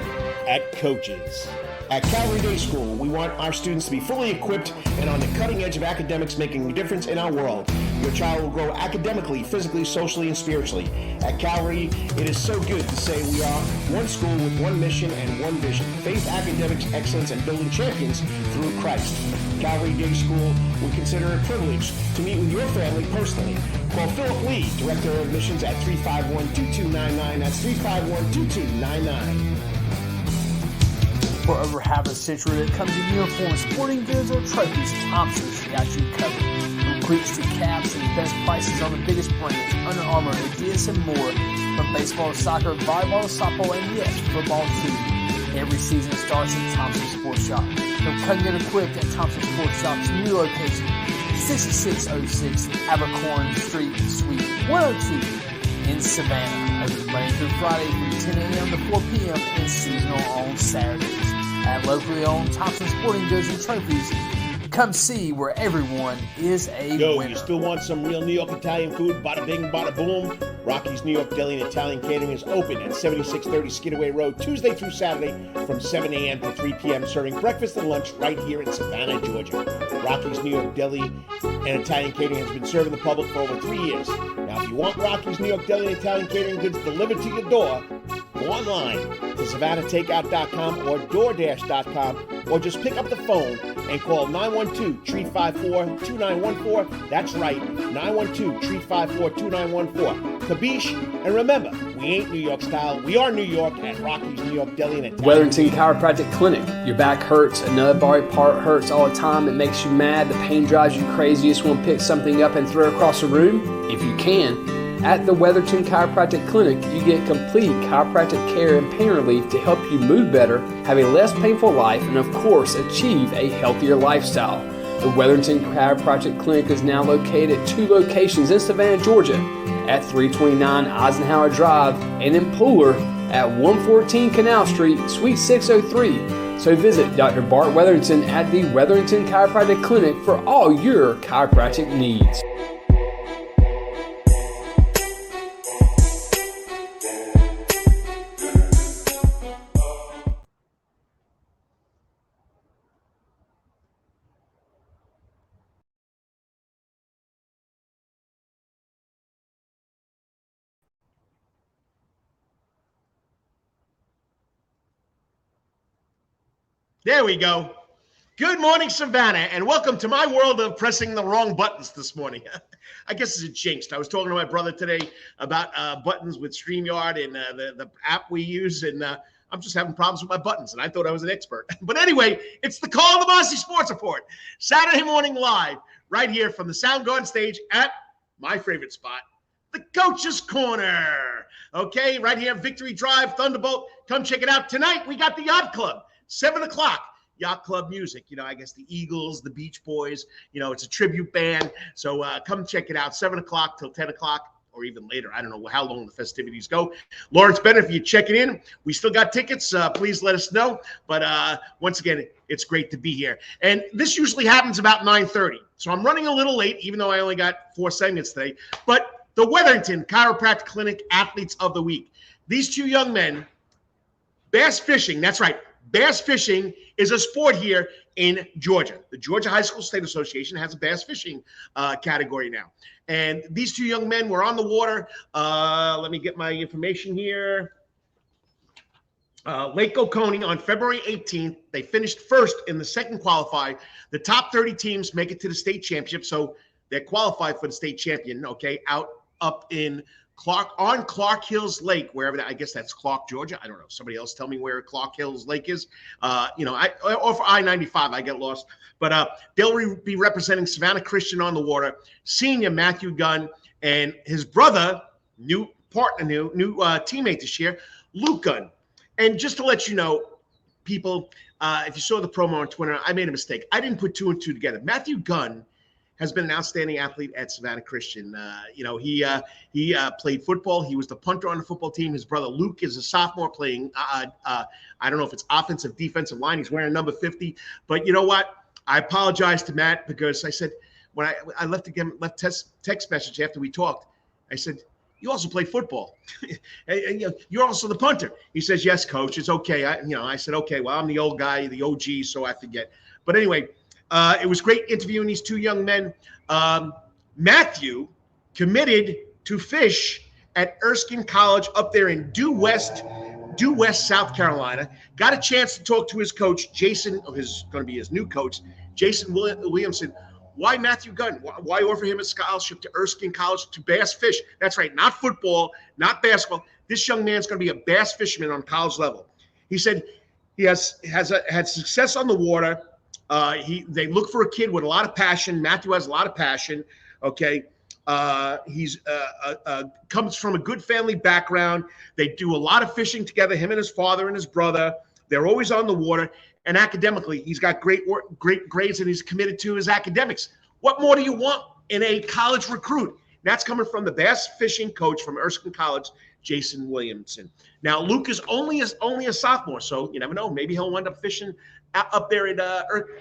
at Coach's. At Calvary Day School, we want our students to be fully equipped and on the cutting edge of academics, making a difference in our world. Your child will grow academically, physically, socially, and spiritually. At Calvary, it is so good to say we are one school with one mission and one vision: faith, academics, excellence, and building champions through Christ. Calvary Day School, we consider it a privilege to meet with your family personally. Call Philip Lee, Director of Admissions, at 351-2299. That's 351-2299. For over half a century, that comes in uniforms, sporting goods, or trophies, Thompson's got you covered. From cleats to caps and best prices on the biggest brands, Under Armour, Adidas, and more. From baseball to soccer, volleyball to softball, and yes, football too. Every season starts at Thompson Sports Shop. From come get equipped at Thompson Sports Shop's new location, 6606 Abercorn Street, Suite 102 in Savannah. Open Monday through Friday from 10 a.m. to 4 p.m. and seasonal on Saturdays. At locally owned Thompson Sporting Goods and Trophies, come see where everyone is a winner. You still want some real New York Italian food? Bada bing, bada boom. Rocky's New York Deli and Italian Catering is open at 7630 Skidaway Road, Tuesday through Saturday from 7 a.m. to 3 p.m., serving breakfast and lunch right here in Savannah, Georgia. Rocky's New York Deli and Italian Catering has been serving the public for over 3 years. Now, if you want Rocky's New York Deli and Italian Catering goods delivered to your door, go online to SavannahTakeout.com or DoorDash.com, or just pick up the phone and call 912-354-2914. That's right, 912-354-2914. Kabish, and remember, we ain't New York style. We are New York at Rocky's New York Deli and Italian. Wetherington Chiropractic Clinic. Your back hurts, another body part hurts all the time. It makes you mad. The pain drives you crazy. You just want to pick something up and throw it across the room. If you can, at the Wetherington Chiropractic Clinic, you get complete chiropractic care and pain relief to help you move better, have a less painful life, and of course, achieve a healthier lifestyle. The Wetherington Chiropractic Clinic is now located at 2 locations in Savannah, Georgia, at 329 Eisenhower Drive and in Pooler at 114 Canal Street, Suite 603. So visit Dr. Bart Wetherington at the Wetherington Chiropractic Clinic for all your chiropractic needs. There we go. Good morning, Savannah, and welcome to my world of pressing the wrong buttons this morning. I guess it's a jinx. I was talking to my brother today about buttons with StreamYard and the app we use, and I'm just having problems with my buttons, and I thought I was an expert. But anyway, it's the Karl DeMasi Sports Report, Saturday morning live, right here from the Soundgarden stage at my favorite spot, the Coach's Corner. Okay, right here, Victory Drive, Thunderbolt. Come check it out. Tonight, we got the Yacht Club. 7 o'clock, Yacht Club music. You know, I guess the Eagles, the Beach Boys, you know, it's a tribute band. So come check it out, 7 o'clock till 10 o'clock or even later. I don't know how long the festivities go. Lawrence Bennett, if you're checking in, we still got tickets. Please let us know. But once again, it's great to be here. And this usually happens about 9:30. So I'm running a little late, even though I only got 4 segments today. But the Wetherington Chiropractic Clinic Athletes of the Week. These 2 young men, bass fishing, that's right. Bass fishing is a sport here in Georgia. The Georgia High School State Association has a bass fishing category now. And these 2 young men were on the water. Let me get my information here. Lake Oconee on February 18th. They finished first in the second qualifier. The top 30 teams make it to the state championship. So they're qualified for the state champion, okay, up in Clark Hills Lake, wherever that, I guess that's Clark, Georgia. I don't know. Somebody else tell me where Clark Hills Lake is. Or for I-95, I get lost. But they'll be representing Savannah Christian on the water. Senior Matthew Gunn and his brother, new teammate this year, Luke Gunn. And just to let you know, people, if you saw the promo on Twitter, I made a mistake. I didn't put two and two together. Matthew Gunn has been an outstanding athlete at Savannah Christian. He played football. He was the punter on the football team. His brother Luke is a sophomore playing, I don't know if it's offensive, defensive line. He's wearing number 50. But you know what? I apologize to Matt because I said, when I left text message after we talked, I said, you also play football. You're also the punter. He says, yes, coach. It's okay. I said, okay, well, I'm the old guy, the OG, so I forget. But anyway, it was great interviewing these two young men. Matthew committed to fish at Erskine College up there in Due West, South Carolina. Got a chance to talk to his coach, Jason, who's going to be his new coach, Jason Williamson. Why Matthew Gunn? Why offer him a scholarship to Erskine College to bass fish? That's right, not football, not basketball. This young man's going to be a bass fisherman on college level. He said he had success on the water. They look for a kid with a lot of passion. Matthew has a lot of passion. Okay, he's comes from a good family background. They do a lot of fishing together. Him and his father and his brother. They're always on the water. And academically, he's got great grades, and he's committed to his academics. What more do you want in a college recruit? That's coming from the bass fishing coach from Erskine College, Jason Williamson. Now, Luke is only a sophomore, so you never know. Maybe he'll end up fishing up there at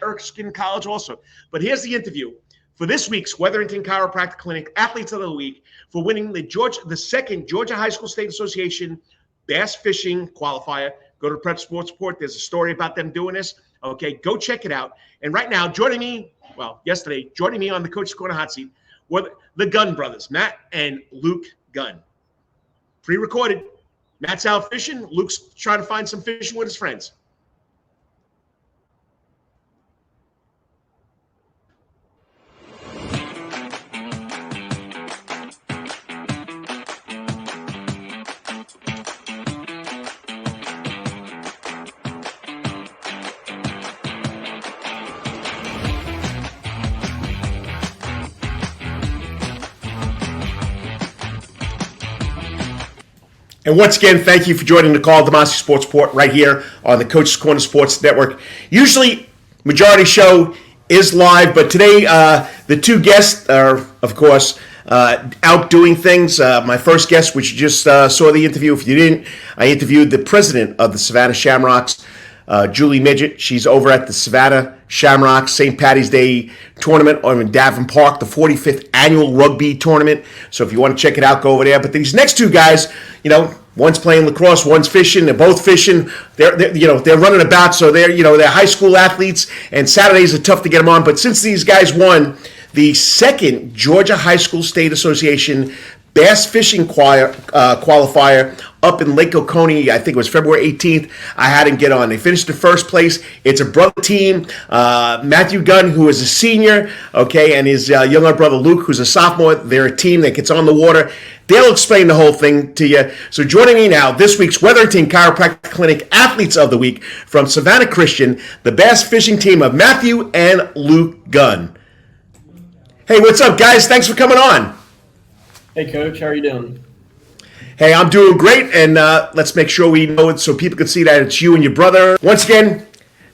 Erskine College also. But here's the interview for this week's Wetherington Chiropractic Clinic Athletes of the Week for winning the second Georgia High School State Association Bass Fishing Qualifier. Go to Prep Sports Report. There's a story about them doing this. Okay, go check it out. And right now, joining me on the Coach's Corner hot seat were the Gunn brothers, Matt and Luke Gunn. Pre-recorded. Matt's out fishing. Luke's trying to find some fishing with his friends. And once again, thank you for joining the Karl DeMasi Sports Report right here on the Coach's Corner Sports Network. Usually, majority show is live, but today the two guests are, of course, out doing things. My first guest, which you just saw the interview, if you didn't, I interviewed the president of the Savannah Shamrocks, Julie Midgett. She's over at the Savannah Shamrocks St. Patty's Day tournament over in Davin Park, the 45th Annual Rugby Tournament. So if you want to check it out, go over there. But these next two guys, one's playing lacrosse, one's fishing. They're both fishing. They're running about, so they're high school athletes. And Saturdays are tough to get them on. But since these guys won the second Georgia High School State Association Bass Fishing Qualifier up in Lake Oconee, I think it was February 18th, I had him get on. They finished in first place. It's a brother team. Matthew Gunn, who is a senior, okay, and his younger brother Luke, who's a sophomore. They're a team that gets on the water. They'll explain the whole thing to you. So joining me now, this week's Wetherington Chiropractic Clinic Athletes of the Week from Savannah Christian, the bass fishing team of Matthew and Luke Gunn. Hey, what's up, guys? Thanks for coming on. Hey, Coach. How are you doing? Hey, I'm doing great, and let's make sure we know it so people can see that it's you and your brother. Once again,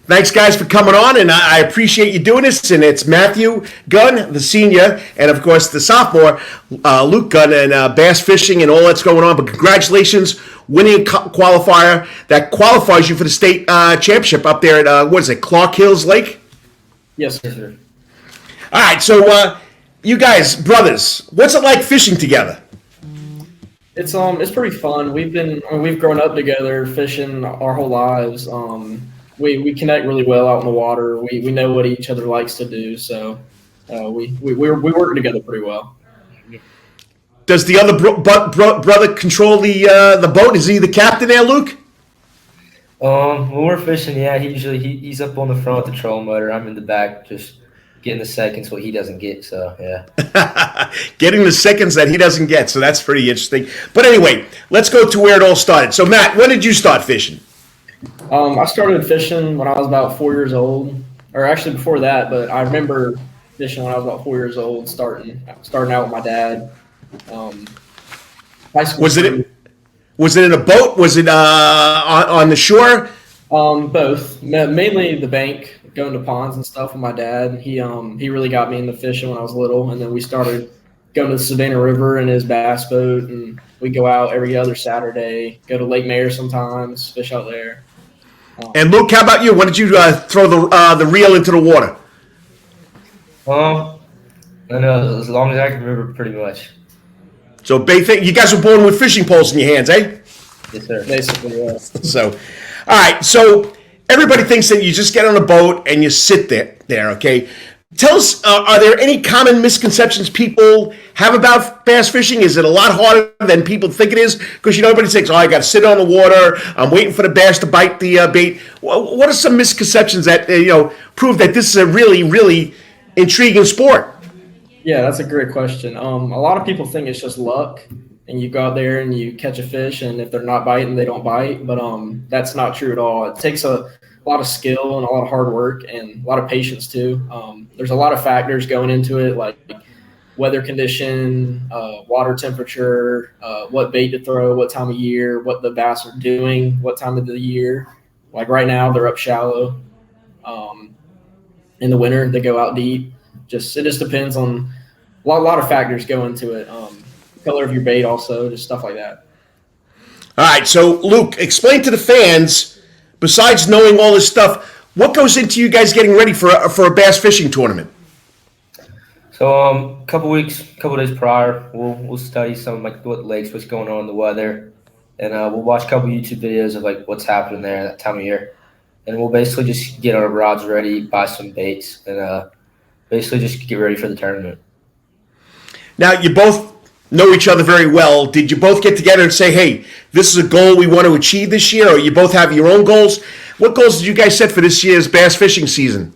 thanks, guys, for coming on, and I appreciate you doing this. And it's Matthew Gunn, the senior, and, of course, the sophomore, Luke Gunn, and bass fishing and all that's going on. But congratulations, winning a qualifier that qualifies you for the state championship up there at, Clark Hills Lake? Yes, sir. All right, so you guys, brothers, what's it like fishing together? It's pretty fun. We've grown up together fishing our whole lives. We connect really well out in the water. We know what each other likes to do, so we work together pretty well. Does the other brother control the boat? Is he the captain there, Luke? When we're fishing, yeah, he's up on the front with the trolling motor. I'm in the back, just getting the seconds what he doesn't get. So yeah, getting the seconds that he doesn't get. So that's pretty interesting. But anyway, let's go to where it all started. So Matt, when did you start fishing? I started fishing when I was about 4 years old, or actually before that. But I remember fishing when I was about 4 years old, starting out with my dad. High school. Was it in a boat? Was it on the shore? Both. Mainly the bank, going to ponds and stuff with my dad. He really got me into fishing when I was little, and then we started going to the Savannah River in his bass boat, and we go out every other Saturday, go to Lake Mayer sometimes, fish out there. And Luke, how about you? When did you throw the reel into the water? I know, as long as I can remember, pretty much. So you guys were born with fishing poles in your hands, eh? Yes, sir. Basically, yeah. So, all right. So everybody thinks that you just get on a boat and you sit there. Okay. Tell us, are there any common misconceptions people have about bass fishing? Is it a lot harder than people think it is? Because, everybody thinks, I got to sit on the water. I'm waiting for the bass to bite the bait. What are some misconceptions that, prove that this is a really, really intriguing sport? Yeah, that's a great question. A lot of people think it's just luck, and you go out there and you catch a fish, and if they're not biting, they don't bite. But that's not true at all. It takes a lot of skill and a lot of hard work and a lot of patience too. There's a lot of factors going into it, like weather condition, water temperature, what bait to throw, what time of year, what the bass are doing, what time of the year. Like right now, they're up shallow. In the winter, they go out deep. It just depends on a lot of factors go into it. Color of your bait, also, just stuff like that. All right, so Luke, explain to the fans. Besides knowing all this stuff, what goes into you guys getting ready for a bass fishing tournament? So a couple days prior, we'll study some like what lakes, what's going on in the weather, and we'll watch a couple YouTube videos of like what's happening there that time of year, and we'll basically just get our rods ready, buy some baits, and basically just get ready for the tournament. Now you both know each other very well. Did you both get together and say, hey, this is a goal we want to achieve this year, or you both have your own goals? What goals did you guys set for this year's bass fishing season?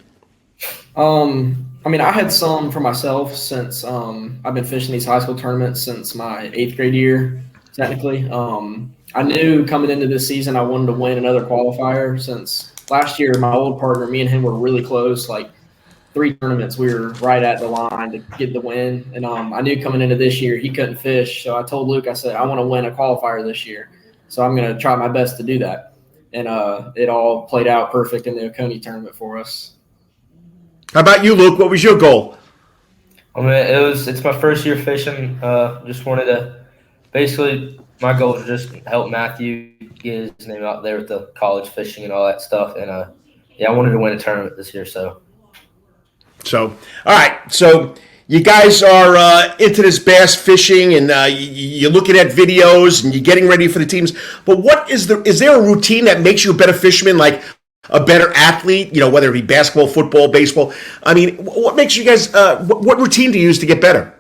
I had some for myself since I've been fishing these high school tournaments since my 8th grade year, technically. I knew coming into this season I wanted to win another qualifier since last year my old partner, me and him were really close, like 3 tournaments, we were right at the line to get the win. And I knew coming into this year he couldn't fish. So I told Luke, I said, I want to win a qualifier this year. So I'm going to try my best to do that. And it all played out perfect in the Oconee tournament for us. How about you, Luke? What was your goal? It's my first year fishing. Just wanted to basically, my goal was just help Matthew get his name out there with the college fishing and all that stuff. And I wanted to win a tournament this year. So, all right. So you guys are into this bass fishing, and you're looking at videos, and you're getting ready for the teams. But is there a routine that makes you a better fisherman, like a better athlete? Whether it be basketball, football, baseball. I mean, what makes you guys? What routine do you use to get better?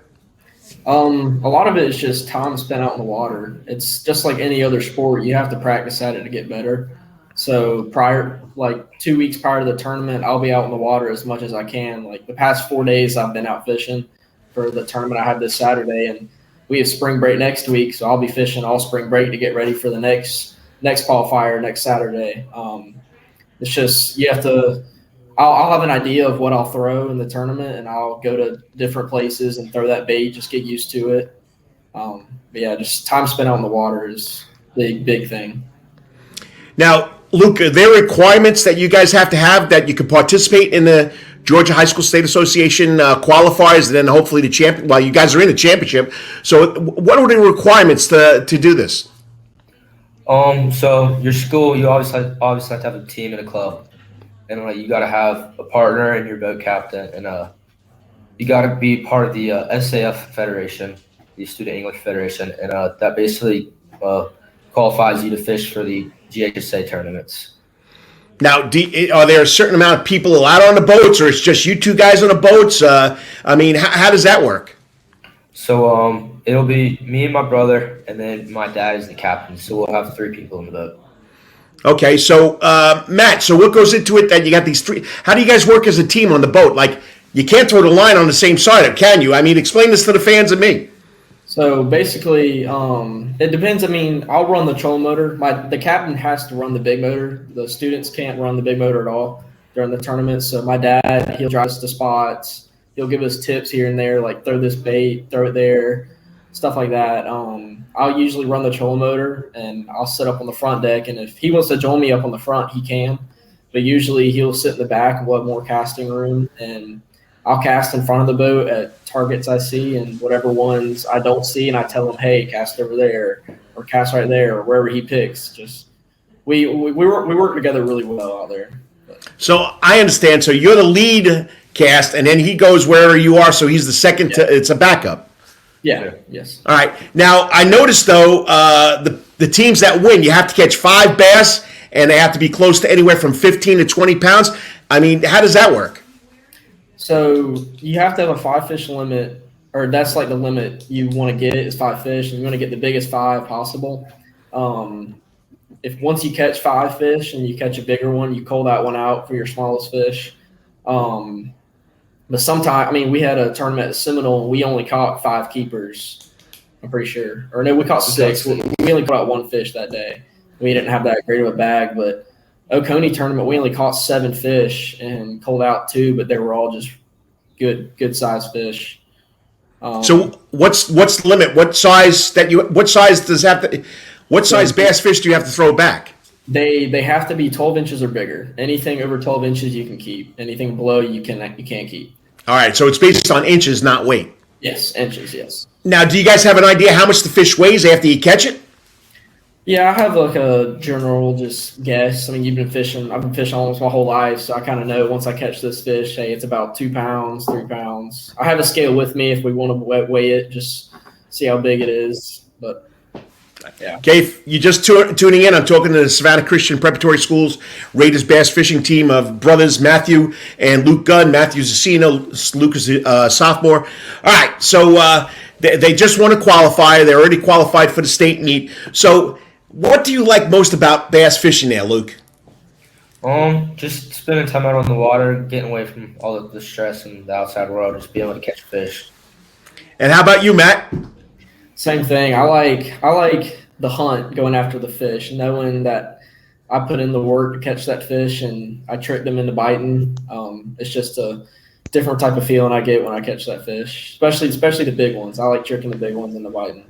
A lot of it is just time spent out in the water. It's just like any other sport. You have to practice at it to get better. So 2 weeks prior to the tournament, I'll be out in the water as much as I can. Like the past 4 days, I've been out fishing for the tournament I have this Saturday, and we have spring break next week. So I'll be fishing all spring break to get ready for the next qualifier next Saturday. It's just you have to. I'll have an idea of what I'll throw in the tournament, and I'll go to different places and throw that bait. Just get used to it. But yeah, just time spent out in the water is the big thing. Now, Luke, are there requirements that you guys have to have that you can participate in the Georgia High School State Association qualifiers, and then hopefully the champion? Well, you guys are in the championship. So, what are the requirements to do this? So your school, you obviously have to have a team and a club, and you got to have a partner and your boat captain, and you got to be part of the SAF Federation, the Student English Federation, and that basically qualifies you to fish for the GHSA tournaments. Now, are there a certain amount of people allowed on the boats, or it's just you two guys on the boats? How does that work? So it'll be me and my brother, and then my dad is the captain. So we'll have 3 people in the boat. Okay, so Matt, so what goes into it that you got these 3? How do you guys work as a team on the boat? Like, You can't throw the line on the same side, can you? I mean, explain this to the fans and me. So basically, it depends. I mean, I'll run the trolling motor. The captain has to run the big motor. The students can't run the big motor at all during the tournament. So my dad, he'll drive us to spots. He'll give us tips here and there, like throw this bait, throw it there, stuff like that. I'll usually run the trolling motor, and I'll sit up on the front deck. And if he wants to join me up on the front, he can. But usually he'll sit in the back and we'll have more casting room, and I'll cast in front of the boat at targets I see, and whatever ones I don't see, and I tell him, hey, cast over there or cast right there or wherever he picks. Just we work together really well out there. So I understand. So you're the lead cast, and then he goes wherever you are, so he's the second. Yeah. It's a backup. Yeah, yes. All right. Now, I noticed, though, the teams that win, you have to catch 5 bass, and they have to be close to anywhere from 15 to 20 pounds. I mean, how does that work? So you have to have a 5-fish limit, or that's like the limit you want to get is 5 fish, and you want to get the biggest 5 possible. If once you catch 5 fish and you catch a bigger one, you cull that one out for your smallest fish. But sometimes, I mean, we had a tournament at Seminole, and we only caught 5 keepers, I'm pretty sure. Or no, we caught 6. We only caught 1 fish that day. We didn't have that great of a bag, but Oconee tournament, we only caught 7 fish and culled out 2, but they were all just good size fish. So what's the limit? What size bass fish do you have to throw back? They have to be 12 inches or bigger. Anything over 12 inches you can keep. Anything below you can't keep. All right, so it's based on inches, not weight. Yes, inches, yes. Now, do you guys have an idea how much the fish weighs after you catch it? Yeah, I have like a general just guess. I mean, I've been fishing almost my whole life, so I kind of know once I catch this fish, hey, it's about 2 pounds, 3 pounds. I have a scale with me if we want to weigh it, just see how big it is. But yeah. Okay, if you're just tuning in, I'm talking to the Savannah Christian Preparatory School's Raiders Bass Fishing Team of brothers Matthew and Luke Gunn. Matthew's a senior, Luke is a sophomore. All right, so they just won a qualifier. They're already qualified for the state meet. So what do you like most about bass fishing there, Luke? Just spending time out on the water, getting away from all of the stress in the outside world, just being able to catch fish. And how about you, Matt? Same thing. I like the hunt, going after the fish, knowing that I put in the work to catch that fish and I trick them into biting. It's just a different type of feeling I get when I catch that fish, especially the big ones. I like tricking the big ones into biting.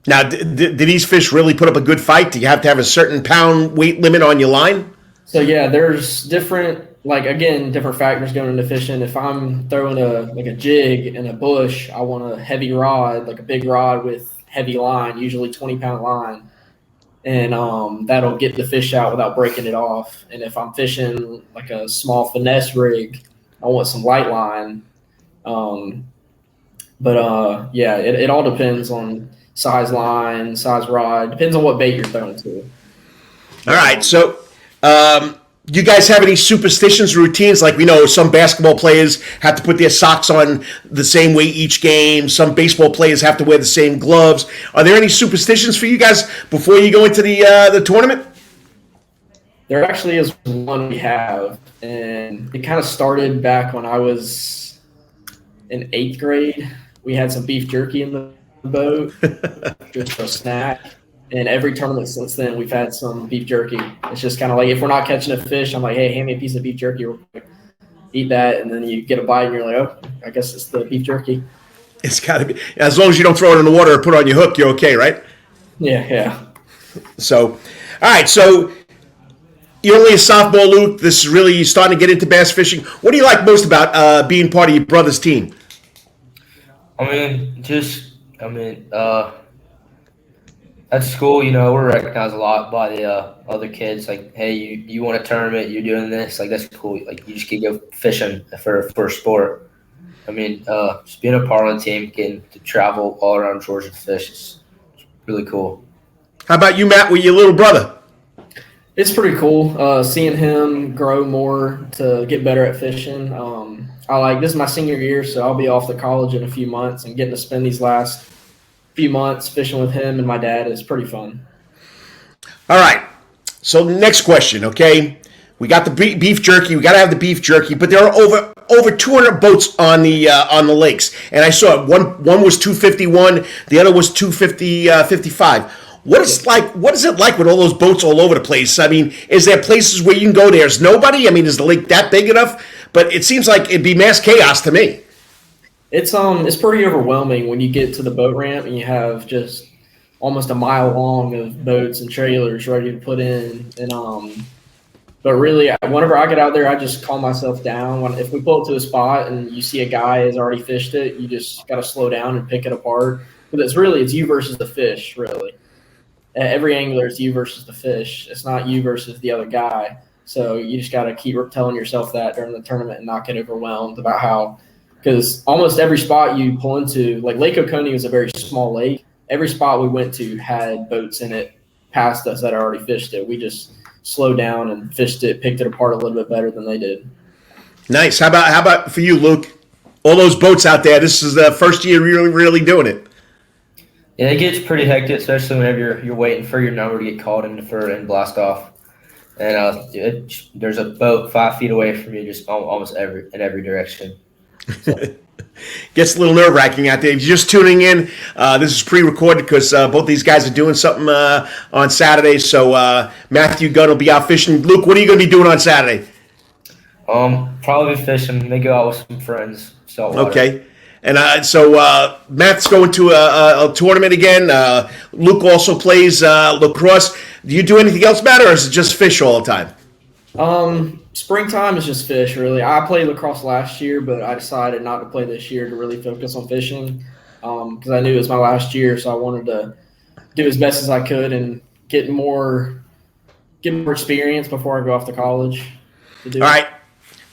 Now, did these fish really put up a good fight? Do you have to have a certain pound weight limit on your line? So, yeah, there's different factors going into fishing. If I'm throwing a jig in a bush, I want a heavy rod, like a big rod with heavy line, usually 20-pound line. And that'll get the fish out without breaking it off. And if I'm fishing like a small finesse rig, I want some light line. Yeah, it all depends on size line, size rod. Depends on what bait you're throwing to. All right, so do you guys have any superstitions, routines? Like we know some basketball players have to put their socks on the same way each game. Some baseball players have to wear the same gloves. Are there any superstitions for you guys before you go into the tournament? There actually is one we have, and it kind of started back when I was in 8th grade. We had some beef jerky in the boat just for a snack. And every tournament since then, we've had some beef jerky. It's just kind of like if we're not catching a fish, I'm like, hey, hand me a piece of beef jerky real quick. Eat that, and then you get a bite, and you're like, oh, I guess it's the beef jerky. It's got to be. As long as you don't throw it in the water or put it on your hook, you're okay, right? Yeah. So, all right. So you're only a sophomore, Luke. This is really starting to get into bass fishing. What do you like most about being part of your brother's team? At school, we're recognized a lot by the other kids. Like, hey, you won a tournament, you're doing this. Like, that's cool. Like, you just can go fishing for sport. Just being a part of the team, getting to travel all around Georgia to fish is really cool. How about you, Matt, with your little brother? It's pretty cool seeing him grow more to get better at fishing. This is my senior year, so I'll be off to college in a few months, and getting to spend these last few months fishing with him and my dad is pretty fun. All right. So next question, okay? We got the beef jerky. We got to have the beef jerky, but there are over 200 boats on the lakes, and I saw one was 251, the other was 55. What is it like with all those boats all over the place? I mean, is there places where you can go? There's nobody. I mean, is the lake that big enough? But it seems like it'd be mass chaos to me. It's pretty overwhelming when you get to the boat ramp and you have just almost a mile long of boats and trailers ready to put in. And but really, whenever I get out there, I just calm myself down. If we pull up to a spot and you see a guy has already fished it, you just got to slow down and pick it apart. But it's you versus the fish, really. Every angler is you versus the fish. It's not you versus the other guy. So you just got to keep telling yourself that during the tournament and not get overwhelmed about how – because almost every spot you pull into, like Lake Oconee is a very small lake. Every spot we went to had boats in it past us that already fished it. We just slowed down and fished it, picked it apart a little bit better than they did. Nice. How about for you, Luke? All those boats out there. This is the first year really doing it. Yeah, it gets pretty hectic, especially whenever you're waiting for your number to get called in for and blast off. And there's a boat 5 feet away from you, just almost in every direction. So. Gets a little nerve-wracking out there. If you're just tuning in, this is pre-recorded because both these guys are doing something on Saturday. So Matthew Gunn will be out fishing. Luke, what are you going to be doing on Saturday? Probably fishing. Maybe go out with some friends. Saltwater. Okay. And so Matt's going to a tournament again. Luke also plays lacrosse. Do you do anything else, Matt, or is it just fish all the time? Springtime is just fish, really. I played lacrosse last year, but I decided not to play this year to really focus on fishing because I knew it was my last year, so I wanted to do as best as I could and get more experience before I go off to college. All right.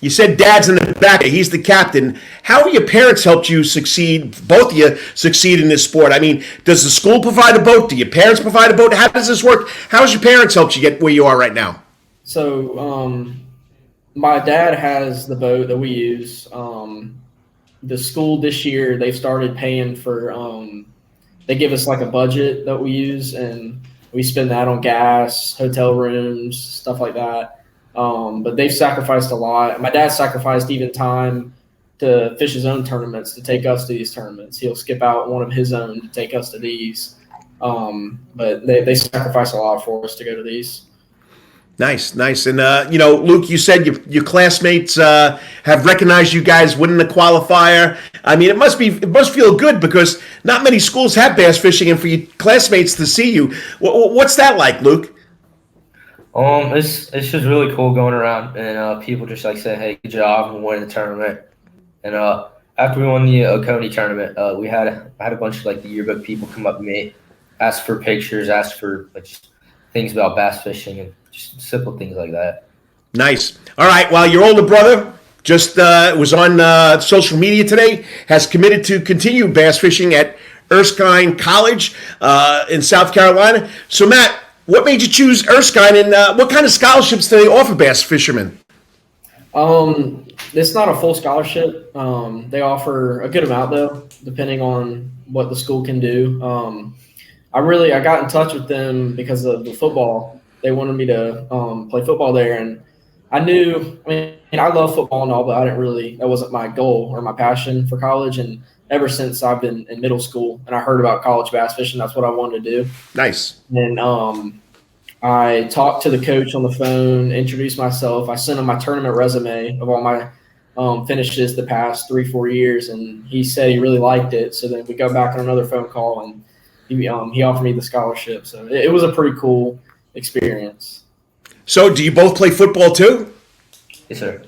You said Dad's in the back. He's the captain. How have your parents helped you succeed, both of you succeed in this sport? I mean, does the school provide a boat? Do your parents provide a boat? How does this work? How has your parents helped you get where you are right now? So my dad has the boat that we use. The school this year, they've started paying for they give us like a budget that we use, and we spend that on gas, hotel rooms, stuff like that. But they've sacrificed a lot. My dad sacrificed even time to fish his own tournaments to take us to these tournaments. He'll skip out one of his own to take us to these. But they sacrifice a lot for us to go to these. Nice. And, Luke, you said your classmates have recognized you guys winning the qualifier. I mean, it must feel good because not many schools have bass fishing, and for your classmates to see you, what's that like, Luke? It's just really cool going around and people just like say, "Hey, good job on winning the tournament." And after we won the Oconee tournament, I had a bunch of like the yearbook people come up to me, ask for pictures, ask for like just things about bass fishing and just simple things like that. Nice. All right. Well, your older brother just was on social media today, has committed to continue bass fishing at Erskine College in South Carolina. So, Matt, what made you choose Erskine, and what kind of scholarships do they offer bass fishermen? It's not a full scholarship. They offer a good amount, though, depending on what the school can do. I got in touch with them because of the football. They wanted me to play football there, and I love football and all, but that wasn't my goal or my passion for college. And ever since I've been in middle school and I heard about college bass fishing, that's what I wanted to do. Nice. And I talked to the coach on the phone, introduced myself. I sent him my tournament resume of all my finishes the past 3-4 years, and he said he really liked it. So then we go back on another phone call, and he offered me the scholarship. So it was a pretty cool experience. So do you both play football too? Yes, sir.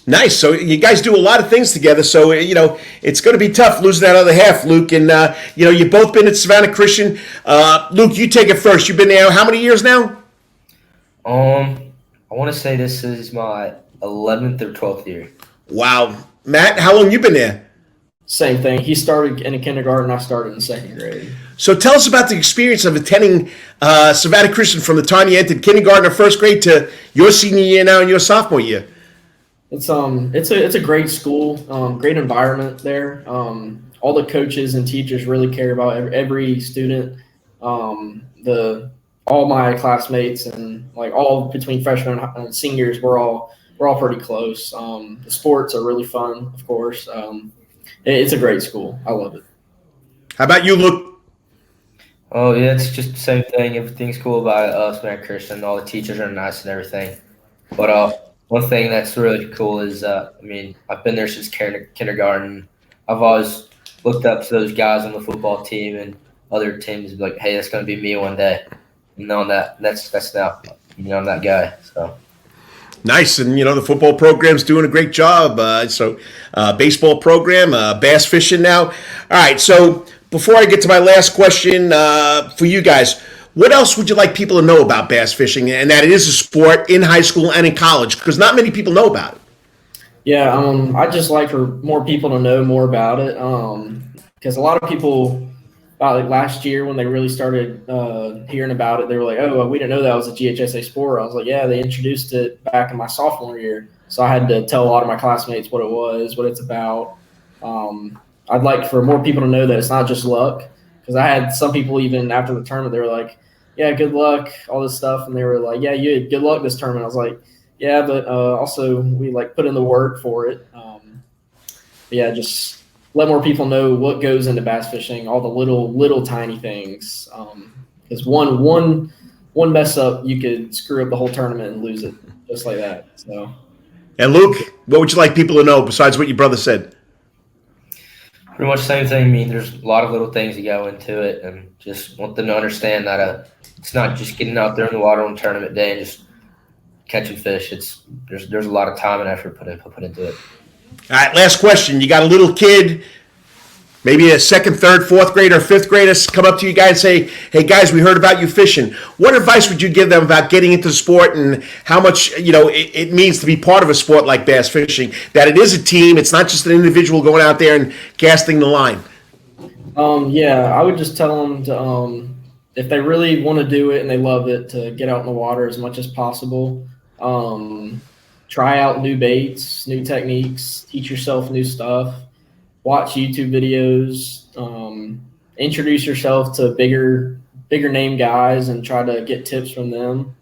Nice. So you guys do a lot of things together. So, it's going to be tough losing that other half, Luke. And, you've both been at Savannah Christian. Luke, you take it first. You've been there how many years now? I want to say this is my 11th or 12th year. Wow. Matt, how long you been there? Same thing. He started in kindergarten. I started in second grade. So tell us about the experience of attending Savannah Christian from the time you entered kindergarten or first grade to your senior year now and your sophomore year. It's a great school, great environment there. All the coaches and teachers really care about every student. All my classmates and like all between freshmen and seniors, we're all we're all pretty close. The sports are really fun, of course. It's a great school. I love it. How about you, Luke? Oh, yeah, it's just the same thing. Everything's cool about us, man, Christian. All the teachers are nice and everything. But one thing that's really cool is, I've been there since kindergarten. I've always looked up to those guys on the football team and other teams, like, hey, that's going to be me one day. That's now, I'm that guy. So. Nice, and the football program's doing a great job. Baseball program, bass fishing now. All right, so before I get to my last question for you guys, what else would you like people to know about bass fishing, and that it is a sport in high school and in college, because not many people know about it? Yeah, I'd just like for more people to know more about it, because a lot of people, about last year when they really started hearing about it, they were like, oh, we didn't know that was a GHSA sport. I was like, yeah, they introduced it back in my sophomore year. So I had to tell a lot of my classmates what it was, what it's about. I'd like for more people to know that it's not just luck, because I had some people even after the tournament, they were like, yeah, good luck, all this stuff. And they were like, yeah, you had good luck this tournament. I was like, yeah, but also we put in the work for it. Just let more people know what goes into bass fishing, all the little tiny things. Because one mess up, you could screw up the whole tournament and lose it just like that. So. And Luke, what would you like people to know besides what your brother said? Pretty much the same thing. There's a lot of little things that go into it, and just want them to understand that it's not just getting out there in the water on tournament day and just catching fish. There's a lot of time and effort put into it. All right, last question. You got a little kid, maybe a second, third, fourth grader, fifth grader, come up to you guys and say, hey, guys, we heard about you fishing. What advice would you give them about getting into the sport and how much, it means to be part of a sport like bass fishing, that it is a team, it's not just an individual going out there and casting the line? I would just tell them to, if they really want to do it and they love it, to get out in the water as much as possible. Try out new baits, new techniques, teach yourself new stuff, watch YouTube videos, introduce yourself to bigger name guys and try to get tips from them.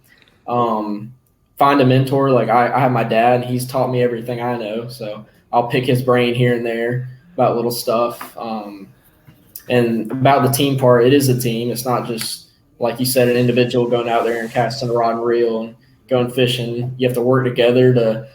Find a mentor. Like I have my dad, and he's taught me everything I know. So I'll pick his brain here and there about little stuff. And about the team part, it is a team. It's not just, like you said, an individual going out there and casting a rod and reel and going fishing. You have to work together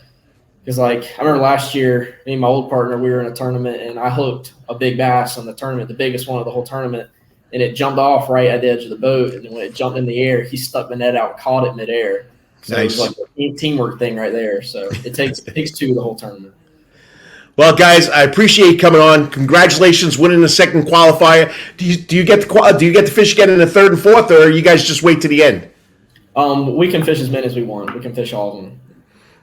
because I remember last year, me and my old partner, we were in a tournament and I hooked a big bass on the tournament, the biggest one of the whole tournament, and it jumped off right at the edge of the boat. And when it jumped in the air, he stuck the net out and caught it midair. So nice. It was like a teamwork thing right there. So it takes two the whole tournament. Well, guys, I appreciate you coming on. Congratulations, winning the second qualifier. Do you get to fish again in the third and fourth, or you guys just wait to the end? We can fish as many as we want. We can fish all of them.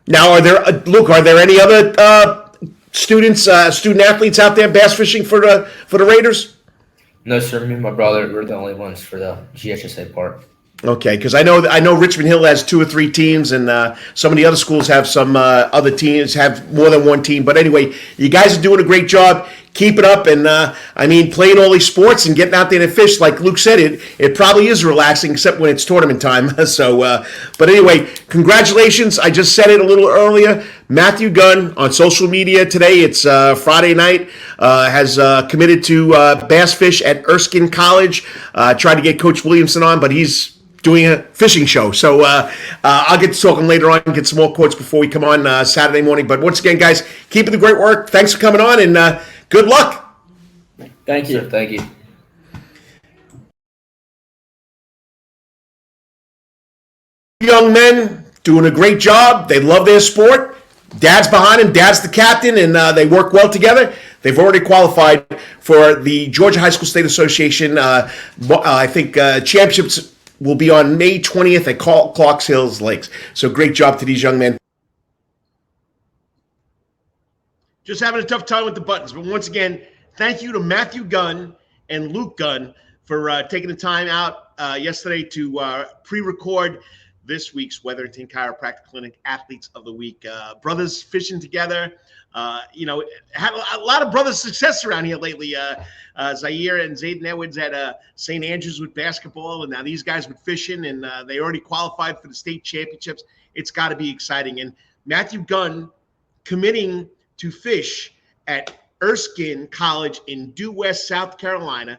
Now, are there any other student athletes out there bass fishing for the Raiders? No, sir. Me and my brother, we're the only ones for the GHSA part. Okay, because I know Richmond Hill has 2 or 3 teams, and some of the other schools have some other teams, have more than one team. But anyway, you guys are doing a great job. Keep it up, and playing all these sports and getting out there to fish, like Luke said, it probably is relaxing, except when it's tournament time. But anyway, congratulations. I just said it a little earlier. Matthew Gunn on social media today. It's Friday night. Has committed to bass fish at Erskine College. Tried to get Coach Williamson on, but he's doing a fishing show. So I'll get to talking later on and get some more quotes before we come on Saturday morning. But once again, guys, keep up the great work. Thanks for coming on, and good luck. Thank you. Sure, thank you. Young men doing a great job. They love their sport. Dad's behind him. Dad's the captain, and they work well together. They've already qualified for the Georgia High School State Association. I think championships will be on May 20th at Clarks Hills Lakes. So great job to these young men. Just having a tough time with the buttons. But once again, thank you to Matthew Gunn and Luke Gunn for taking the time out yesterday to pre-record this week's Wetherington Chiropractic Clinic Athletes of the Week. Brothers fishing together. Had a lot of brothers' success around here lately. Zaire and Zayden Edwards at St. Andrews with basketball, and now these guys with fishing, and they already qualified for the state championships. It's got to be exciting. And Matthew Gunn committing to fish at Erskine College in Due West, South Carolina.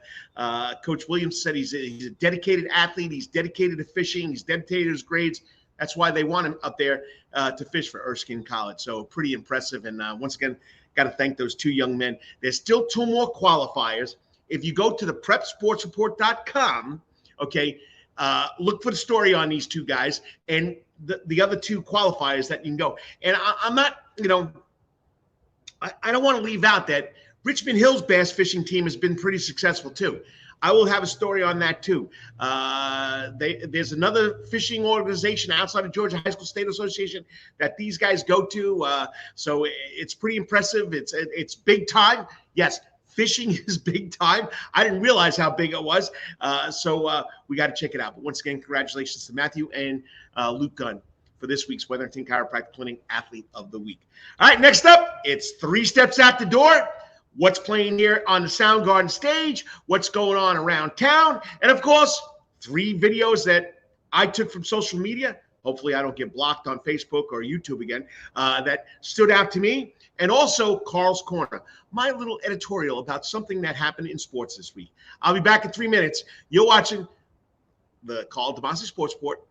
Coach Williams said he's a dedicated athlete. He's dedicated to fishing. He's dedicated to his grades. That's why they want him up there to fish for Erskine College. So pretty impressive. And once again, got to thank those two young men. There's still 2 more qualifiers. If you go to the prepsportsreport.com, okay, look for the story on these 2 guys and the other 2 qualifiers that you can go. And I'm not, I don't want to leave out that Richmond Hill's bass fishing team has been pretty successful too. I will have a story on that too. There's another fishing organization outside of Georgia High School State Association that these guys go to. So it's pretty impressive. It's big time. Yes, fishing is big time. I didn't realize how big it was. So we got to check it out. But once again, congratulations to Matthew and Luke Gunn for this week's Wetherington Chiropractic Clinic Athlete of the Week. All right, next up, it's 3 steps out the door. What's playing here on the Soundgarden stage, what's going on around town, and of course, 3 videos that I took from social media. Hopefully I don't get blocked on Facebook or YouTube again, that stood out to me. And also Karl's Corner, my little editorial about something that happened in sports this week. I'll be back in 3 minutes. You're watching the Karl DeMasi Sports Report.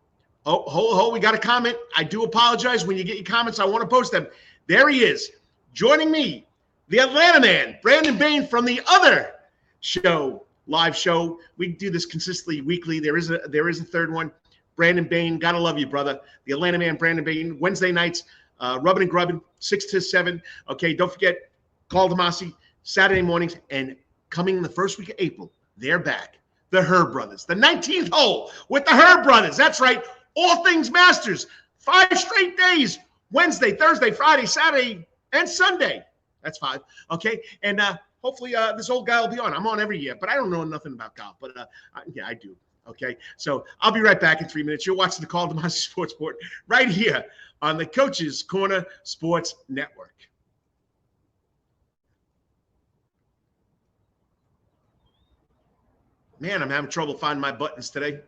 Oh, we got a comment. I do apologize. When you get your comments, I want to post them. There he is, joining me, the Atlanta man, Brandon Bain from the other show, live show. We do this consistently weekly. There is a 3rd one. Brandon Bain, gotta love you, brother. The Atlanta man, Brandon Bain, Wednesday nights, rubbing and grubbing, 6 to 7. Okay, don't forget, Karl DeMasi, Saturday mornings, and coming the first week of April, they're back. The Herb Brothers, the 19th hole with the Herb Brothers. That's right, all things Masters, 5 straight days, Wednesday, Thursday, Friday, Saturday, and Sunday. That's 5. Okay. And hopefully this old guy will be on. I'm on every year, but I don't know nothing about golf. But yeah, I do. Okay. So I'll be right back in 3 minutes. You're watching the Karl DeMasi Sports Report right here on the Coach's Corner Sports Network. Man, I'm having trouble finding my buttons today.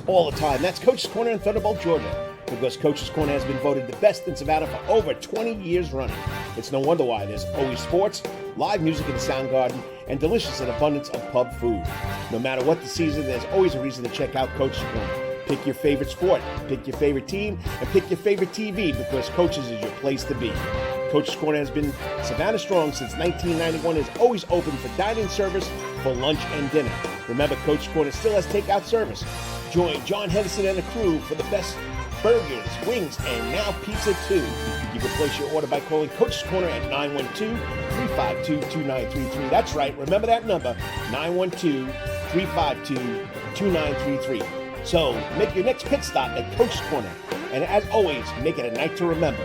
All the time. That's Coach's Corner in Thunderbolt, Georgia, because Coach's Corner has been voted the best in Savannah for over 20 years running. It's no wonder why. There's always sports, live music in the Soundgarden, and delicious and abundance of pub food. No matter what the season, there's always a reason to check out Coach's Corner. Pick your favorite sport, pick your favorite team, and pick your favorite TV, because Coach's is your place to be. Coach's Corner has been Savannah strong since 1991, is always open for dine-in service for lunch and dinner. Remember, Coach's Corner still has takeout service. Join John Henderson and the crew for the best burgers, wings, and now pizza too. You can place your order by calling Coach's Corner at 912-352-2933. That's right, remember that number, 912-352-2933. So make your next pit stop at Coach's Corner. And as always, make it a night to remember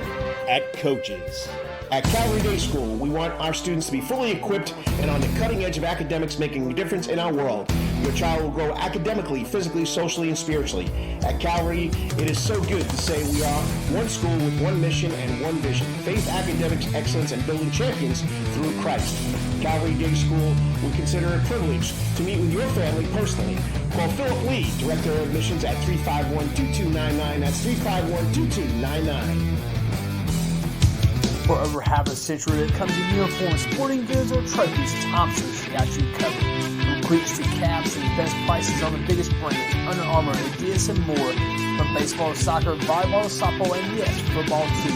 at Coach's. At Calvary Day School, we want our students to be fully equipped and on the cutting edge of academics, making a difference in our world. Your child will grow academically, physically, socially, and spiritually. At Calvary, it is so good to say we are one school with one mission and one vision: faith, academics, excellence, and building champions through Christ. Calvary Day School, we consider it a privilege to meet with your family personally. Call Philip Lee, Director of Admissions, at 351-2299. That's 351-2299. For over half a century, that comes in uniforms, sporting goods, or trophies, Thompson's got you covered. From cleats to caps and best prices on the biggest brands, Under Armour, Adidas, and more. From baseball to soccer, volleyball to softball, and yes, football too.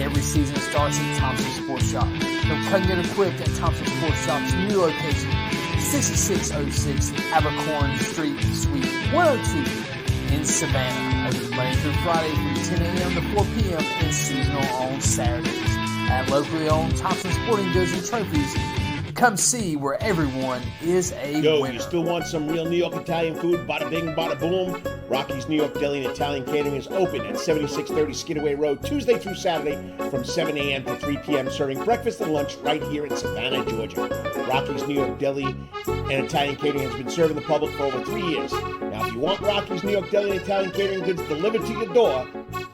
Every season starts at Thompson Sports Shop. From cutting and equipped at Thompson Sports Shop's new location, 6606 Abercorn Street, Suite 102 in Savannah. Open Monday through Friday from 10 a.m. to 4 p.m. and seasonal on Saturdays. At locally owned Thompson Sporting Goods and Trophies, come see where everyone is a winner. You still want some real New York Italian food? Bada bing, bada boom. Rocky's New York Deli and Italian Catering is open at 7630 Skidaway Road, Tuesday through Saturday from 7 a.m. to 3 p.m. serving breakfast and lunch right here in Savannah, Georgia. Rocky's New York Deli and Italian Catering has been serving the public for over 3 years. Now, if you want Rocky's New York Deli and Italian Catering goods delivered to your door,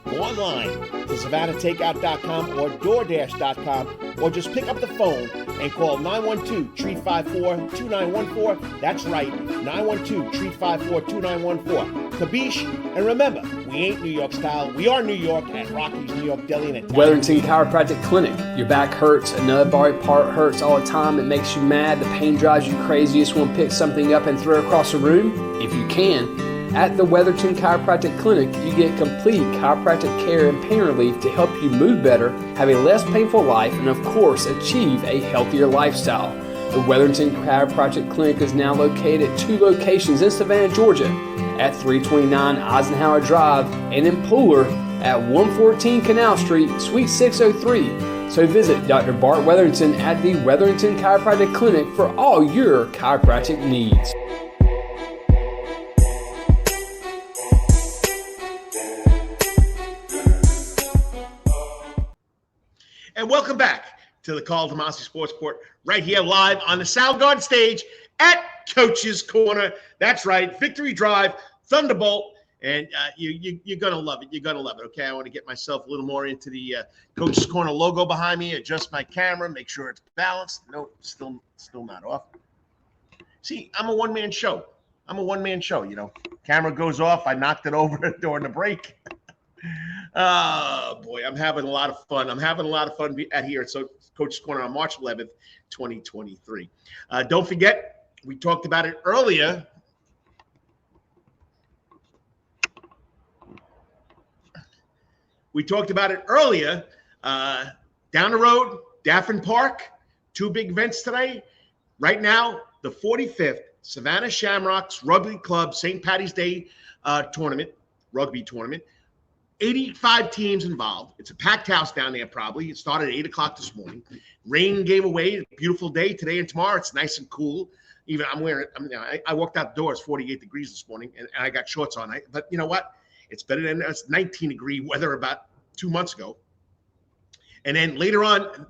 go online to SavannahTakeout.com or DoorDash.com, or just pick up the phone and call 912-354-2914. That's right, 912-354-2914. Kabish. And remember, we ain't New York style. We are New York at Rocky's New York Deli and Wetherington Chiropractic Clinic. Your back hurts, another body part hurts all the time. It makes you mad. The pain drives you crazy. You just want to pick something up and throw it across the room. If you can, at the Wetherington Chiropractic Clinic, you get complete chiropractic care and pain relief to help you move better, have a less painful life, and of course, achieve a healthier lifestyle. The Wetherington Chiropractic Clinic is now located at 2 locations in Savannah, Georgia, at 329 Eisenhower Drive and in Pooler at 114 Canal Street, Suite 603. So visit Dr. Bart Wetherington at the Wetherington Chiropractic Clinic for all your chiropractic needs. And welcome back to the Karl DeMasi Sports Report, right here live on the Soundgarden stage at Coach's Corner. That's right, Victory Drive, Thunderbolt, and you're going to love it. You're going to love it, okay? I want to get myself a little more into the Coach's Corner logo behind me, adjust my camera, make sure it's balanced. No, still not off. See, I'm a one-man show. You know. Camera goes off. I knocked it over during the break. Oh, boy, I'm having a lot of fun. At here at Coach's Corner on March 11th, 2023. Don't forget, we talked about it earlier. Down the road, Daffin Park, 2 big events today. Right now, the 45th Savannah Shamrocks Rugby Club St. Patty's Day rugby tournament. 85 teams involved. It's a packed house down there probably. It started at 8 o'clock this morning. Rain gave away. Beautiful day today and tomorrow. It's nice and cool. Even I walked out the door. It's 48 degrees this morning, and I got shorts on. But you know what? It's better than it's 19-degree weather about 2 months ago. And then later on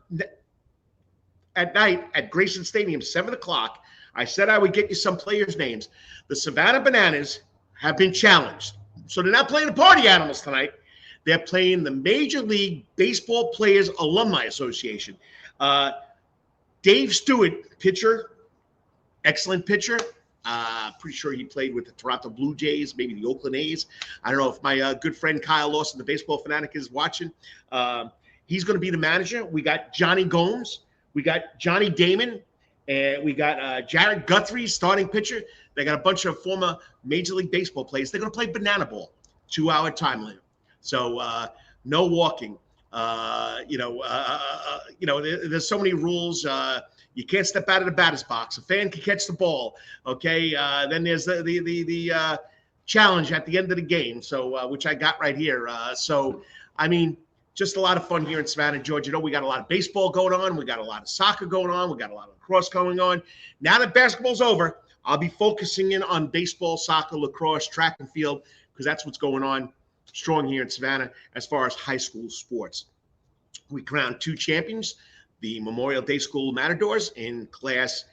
at night at Grayson Stadium, 7 o'clock, I said I would get you some players' names. The Savannah Bananas have been challenged. So they're not playing the Party Animals tonight. They're playing the Major League Baseball Players Alumni Association. Dave Stewart, pitcher, excellent pitcher. Pretty sure he played with the Toronto Blue Jays, maybe the Oakland A's. I don't know if my good friend Kyle Lawson, the baseball fanatic, is watching. He's going to be the manager. We got Johnny Gomes. We got Johnny Damon. And we got Jared Guthrie, starting pitcher. They got a bunch of former Major League Baseball players. They're going to play banana ball, 2-hour time limit. So no walking. There's so many rules. You can't step out of the batter's box. A fan can catch the ball. Okay. Then there's the challenge at the end of the game. So which I got right here. Just a lot of fun here in Savannah, Georgia. You know, we got a lot of baseball going on. We got a lot of soccer going on. We got a lot of lacrosse going on. Now that basketball's over, I'll be focusing in on baseball, soccer, lacrosse, track and field, because that's what's going on strong here in Savannah as far as high school sports. We crowned 2 champions, the Memorial Day School Matadors in Class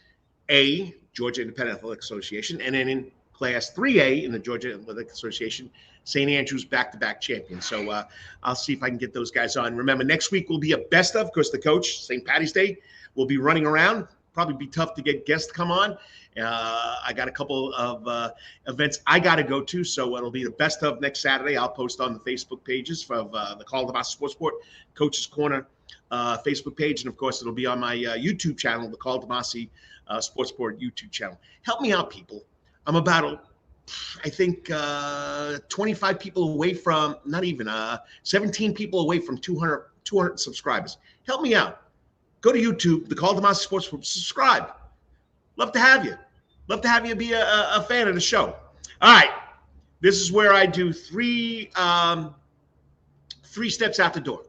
A, Georgia Independent Athletic Association, and then in Class 3A in the Georgia Athletic Association, St. Andrews back-to-back champions. So I'll see if I can get those guys on. Remember, next week will be a best of, because the coach, St. Patty's Day, will be running around. Probably be tough to get guests to come on. I got a couple of events I got to go to, so it'll be the best of next Saturday. I'll post on the Facebook pages of the Karl DeMasi Sports Report, Coach's Corner Facebook page, and of course it'll be on my YouTube channel, the Karl DeMasi Sports Report YouTube channel. Help me out, people. I'm about, I think, 25 people away from, not even, 17 people away from 200 subscribers. Help me out. Go to YouTube, the Karl DeMasi Sports Report. Subscribe. Love to have you. Love to have you be a fan of the show. All right. This is where I do 3 steps out the door.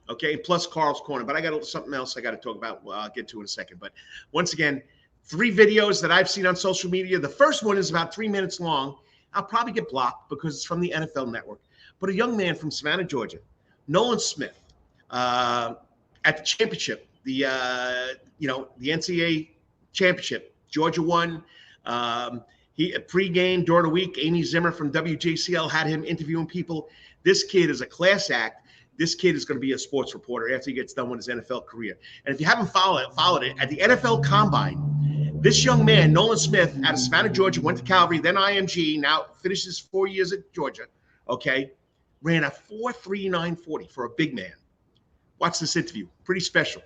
Okay, plus Karl's Corner. But I got something else I got to talk about. I'll get to in a second. But once again, 3 videos that I've seen on social media. The first one is about 3 minutes long. I'll probably get blocked because it's from the NFL Network. But a young man from Savannah, Georgia, Nolan Smith, at the championship, the NCAA championship, Georgia won. He pregame during the week, Amy Zimmer from WJCL had him interviewing people. This kid is a class act. This kid is going to be a sports reporter after he gets done with his NFL career. And if you haven't followed it, at the NFL Combine, This young man, Nolan Smith, out of Savannah, Georgia, went to Calvary, then IMG, now finishes 4 years at Georgia, okay, ran a 4.3940 for a big man. Watch this interview. Pretty special.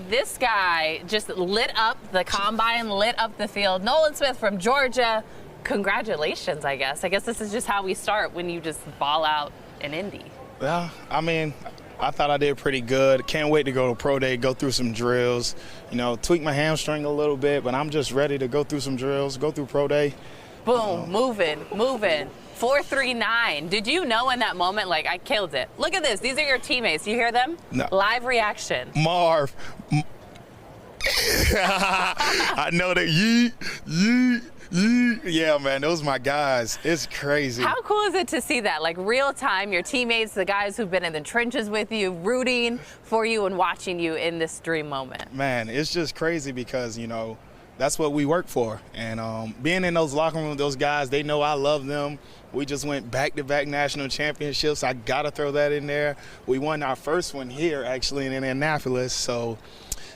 This guy just lit up the combine, lit up the field. Nolan Smith from Georgia. Congratulations, I guess. I guess this is just how we start when you just ball out in Indy. Well, I mean, I thought I did pretty good. Can't wait to go to Pro Day, go through some drills, tweak my hamstring a little bit, but I'm just ready to go through some drills, go through Pro Day. Boom, moving. 4.39. Did you know in that moment, like, I killed it? Look at this. These are your teammates. You hear them? No. Live reaction. Marv. I know that. Yeet. Yeah, man, those are my guys. It's crazy. How cool is it to see that? Like, real time, your teammates, the guys who've been in the trenches with you, rooting for you and watching you in this dream moment. Man, it's just crazy because, that's what we work for. And being in those locker rooms, those guys, they know I love them. We just went back-to-back national championships. I got to throw that in there. We won our first one here, actually, in Indianapolis. So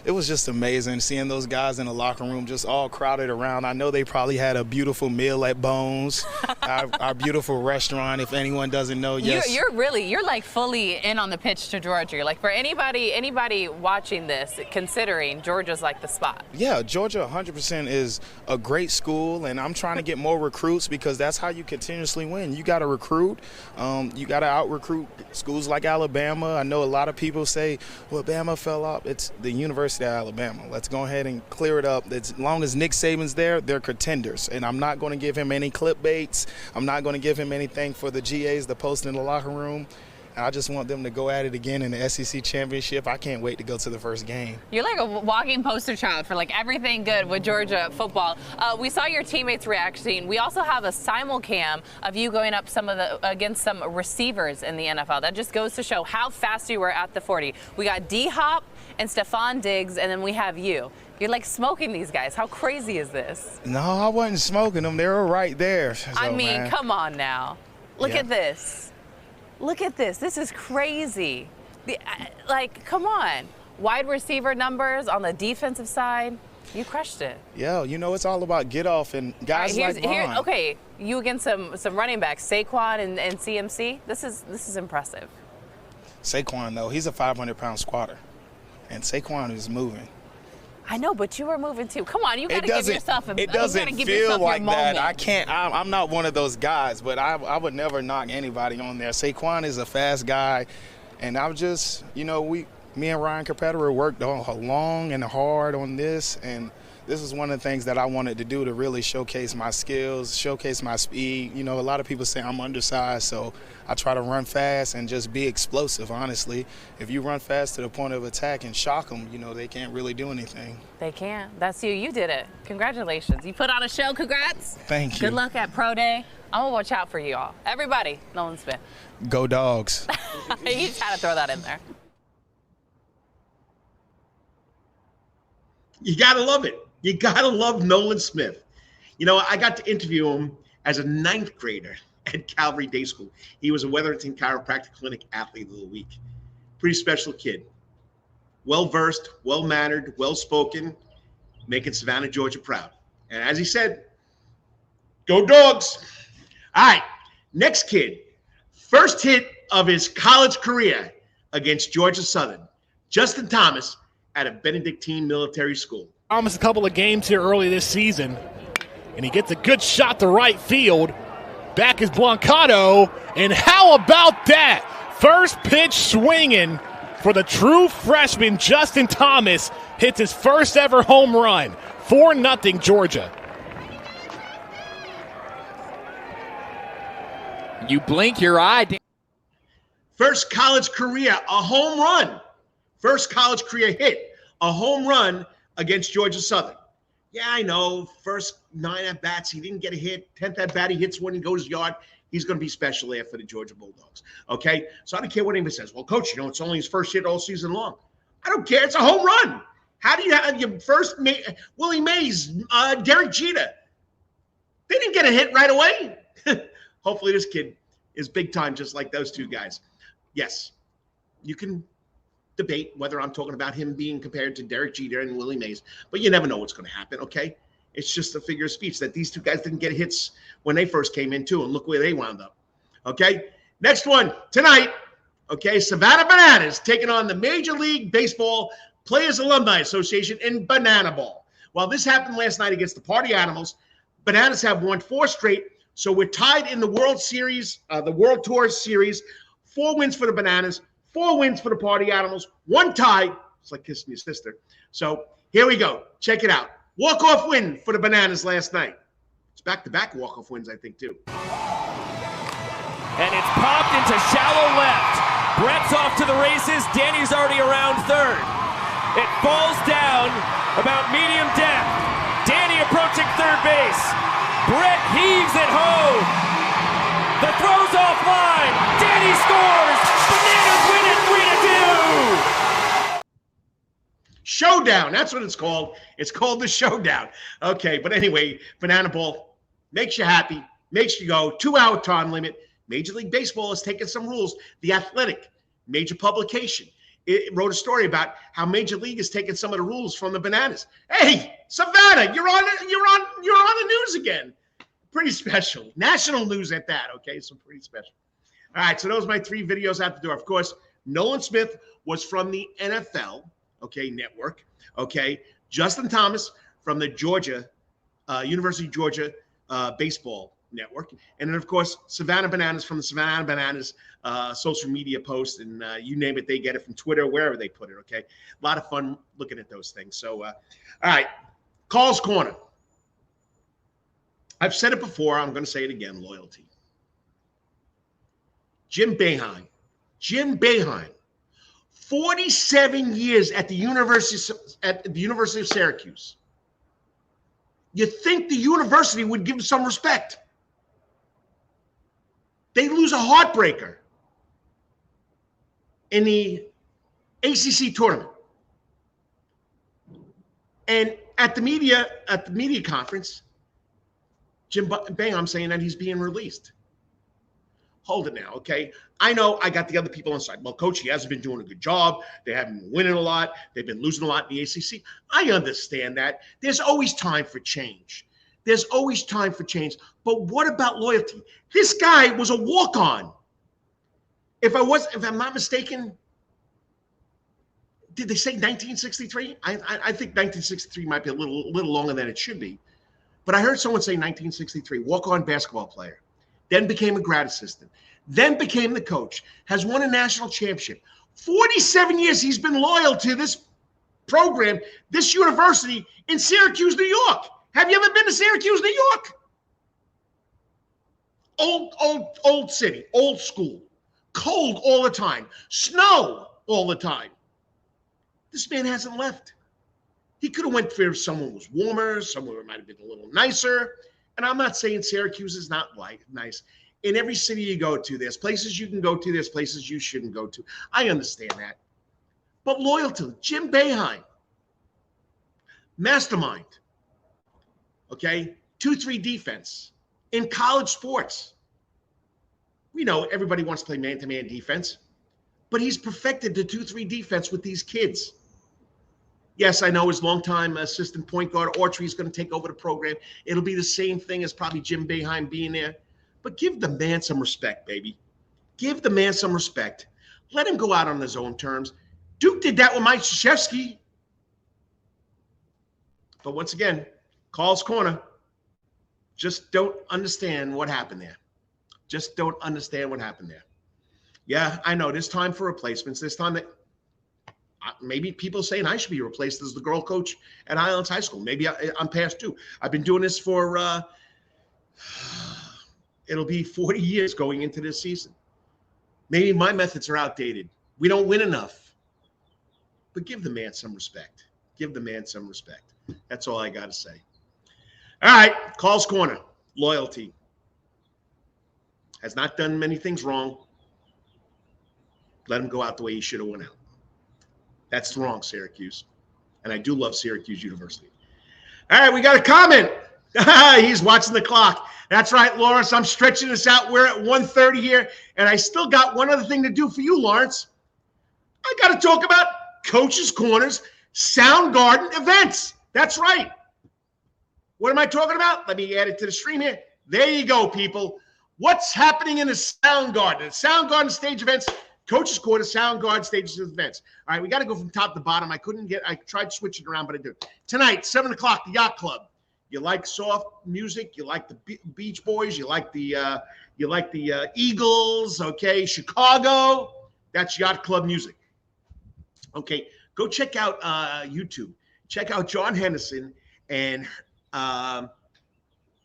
it was just amazing seeing those guys in the locker room just all crowded around. I know they probably had a beautiful meal at Bones, our beautiful restaurant, if anyone doesn't know. Yes. You're like fully in on the pitch to Georgia. Like, for anybody watching this, considering Georgia's like the spot. Yeah, Georgia 100% is a great school, and I'm trying to get more recruits because that's how you continuously win. You got to recruit. You got to out-recruit schools like Alabama. I know a lot of people say, well, Bama fell off. It's the University of Alabama. Let's go ahead and clear it up. As long as Nick Saban's there, they're contenders. And I'm not going to give him any clipbaits. I'm not going to give him anything for the GAs to post in the locker room. I just want them to go at it again in the SEC championship. I can't wait to go to the first game. You're like a walking poster child for like everything good with Georgia football. We saw your teammates reacting. We also have a simulcam of you going up against some receivers in the NFL. That just goes to show how fast you were at the 40. We got D-Hop and Stephon Diggs, and then we have you. You're like smoking these guys. How crazy is this? No, I wasn't smoking them. They were right there. So, I mean, man. Come on now. Look at this. Look at this. This is crazy. Come on. Wide receiver numbers on the defensive side. You crushed it. Yeah, it's all about get off and guys like Vaughn. Okay, you against some running backs, Saquon and CMC. This is impressive. Saquon, though, he's a 500-pound squatter, and Saquon is moving. I know, but you were moving too. Come on, you got to give yourself It doesn't feel like that. I can't. I'm not one of those guys, but I would never knock anybody on there. Saquon is a fast guy, and I'm just, me and Ryan Capetera worked long and hard on this, and this is one of the things that I wanted to do to really showcase my skills, showcase my speed. A lot of people say I'm undersized, so I try to run fast and just be explosive, honestly. If you run fast to the point of attack and shock them, they can't really do anything. They can't. That's you. You did it. Congratulations. You put on a show. Congrats. Thank you. Good luck at Pro Day. I'm going to watch out for you all. Everybody, Nolan Smith. Go Dogs. You just had to throw that in there. You got to love it. You got to love Nolan Smith. I got to interview him as a 9th grader at Calvary Day School. He was a Wetherington Chiropractic Clinic Athlete of the Week. Pretty special kid. Well-versed, well-mannered, well-spoken, making Savannah, Georgia proud. And as he said, go Dogs. All right, next kid. First hit of his college career against Georgia Southern. Justin Thomas at a Benedictine Military School. Thomas a couple of games here early this season, and he gets a good shot to right field. Back is Blancato, and how about that? First pitch swinging for the true freshman Justin Thomas. Hits his first ever home run. 4-0 Georgia. You blink your eye. First college career, a home run. First college career hit, a home run against Georgia Southern. Yeah, I know. First 9 at-bats, he didn't get a hit. 10th at-bat, he hits one, he goes yard. He's going to be special there for the Georgia Bulldogs. Okay? So I don't care what anybody says. Well, Coach, it's only his first hit all season long. I don't care. It's a home run. How do you have your first Willie Mays, Derek Jeter? They didn't get a hit right away. Hopefully this kid is big time just like those two guys. Yes, you can debate whether I'm talking about him being compared to Derek Jeter and Willie Mays, but you never know what's going to happen, okay? It's just a figure of speech that these two guys didn't get hits when they first came in, too, and look where they wound up, okay? Next one, tonight, okay, Savannah Bananas taking on the Major League Baseball Players Alumni Association in Banana Ball. Well, this happened last night against the Party Animals. Bananas have won 4 straight, so we're tied in the World Series, the World Tour Series. 4 wins for the Bananas, 4 wins for the Party Animals, 1 tie. It's like kissing your sister. So here we go. Check it out. Walk-off win for the Bananas last night. It's back-to-back walk-off wins, I think, too. And it's popped into shallow left. Brett's off to the races. Danny's already around third. It falls down about medium depth. Danny approaching third base. Brett heaves it home. The throw's offline. Danny scores. Bananas win it 3-2. Showdown. That's what it's called. It's called the Showdown. Okay, but anyway, Banana Ball makes you happy, makes you go. 2-hour time limit. Major League Baseball has taken some rules. The Athletic, major publication, it wrote a story about how Major League has taken some of the rules from the Bananas. Hey, Savannah, you're on the news again. Pretty special. National news at that, okay? So pretty special. All right, so those are my 3 videos out the door. Of course, Nolan Smith was from the NFL, okay, network, okay? Justin Thomas from the University of Georgia baseball network. And then, of course, Savannah Bananas from the Savannah Bananas social media post. And you name it, they get it from Twitter, wherever they put it, okay? A lot of fun looking at those things. So, all right, Carl's Corner. I've said it before. I'm going to say it again, loyalty. Jim Boeheim, 47 years at the University of Syracuse. You'd think the university would give him some respect. They lose a heartbreaker in the ACC tournament. And at the media conference, Jim Boeheim saying that he's being released. Hold it now, okay? I know I got the other people on side. Well, Coach, he hasn't been doing a good job. They haven't been winning a lot. They've been losing a lot in the ACC. I understand that. There's always time for change. There's always time for change. But what about loyalty? This guy was a walk-on. If I'm not mistaken, did they say 1963? I think 1963 might be a little longer than it should be. But I heard someone say 1963, walk-on basketball player. Then became a grad assistant, then became the coach, has won a national championship. 47 years he's been loyal to this program, this university in Syracuse, New York. Have you ever been to Syracuse, New York? Old city, old school, cold all the time, snow all the time. This man hasn't left. He could have went for somewhere who was warmer, somewhere it might have been a little nicer. And I'm not saying Syracuse is not nice. In every city you go to, there's places you can go to, there's places you shouldn't go to. I understand that. But loyalty, Jim Boeheim, mastermind, okay? 2-3 defense in college sports. We know everybody wants to play man-to-man defense, but he's perfected the 2-3 defense with these kids. Yes, I know his longtime assistant point guard, Autry, is going to take over the program. It'll be the same thing as probably Jim Boeheim being there. But give the man some respect, baby. Give the man some respect. Let him go out on his own terms. Duke did that with Mike Krzyzewski. But once again, Carl's Corner. Just don't understand what happened there. Just don't understand what happened there. Yeah, I know. There's time for replacements. There's time that maybe people saying I should be replaced as the girl coach at Highlands High School. Maybe I'm past due. I've been doing this for, it'll be 40 years going into this season. Maybe my methods are outdated. We don't win enough. But give the man some respect. Give the man some respect. That's all I got to say. All right, Carl's Corner. Loyalty. Has not done many things wrong. Let him go out the way he should have went out. That's wrong, Syracuse. And I do love Syracuse University. All right, we got a comment. He's watching the clock. That's right, Lawrence. I'm stretching this out. We're at 1:30 here, and I still got one other thing to do for you, Lawrence. I got to talk about Coach's Corner's Soundgarden events. That's right. What am I talking about? Let me add it to the stream here. There you go, people. What's happening in the Soundgarden? Soundgarden stage events, Coach's Corner, Soundgarden stage events. All right, we got to go from top to bottom. I tried switching around, but I did. Tonight, 7 o'clock, the Yacht Club. You like soft music? You like the Beach Boys? You like the Eagles? Okay, Chicago. That's Yacht Club music. Okay, go check out YouTube. Check out John Henderson and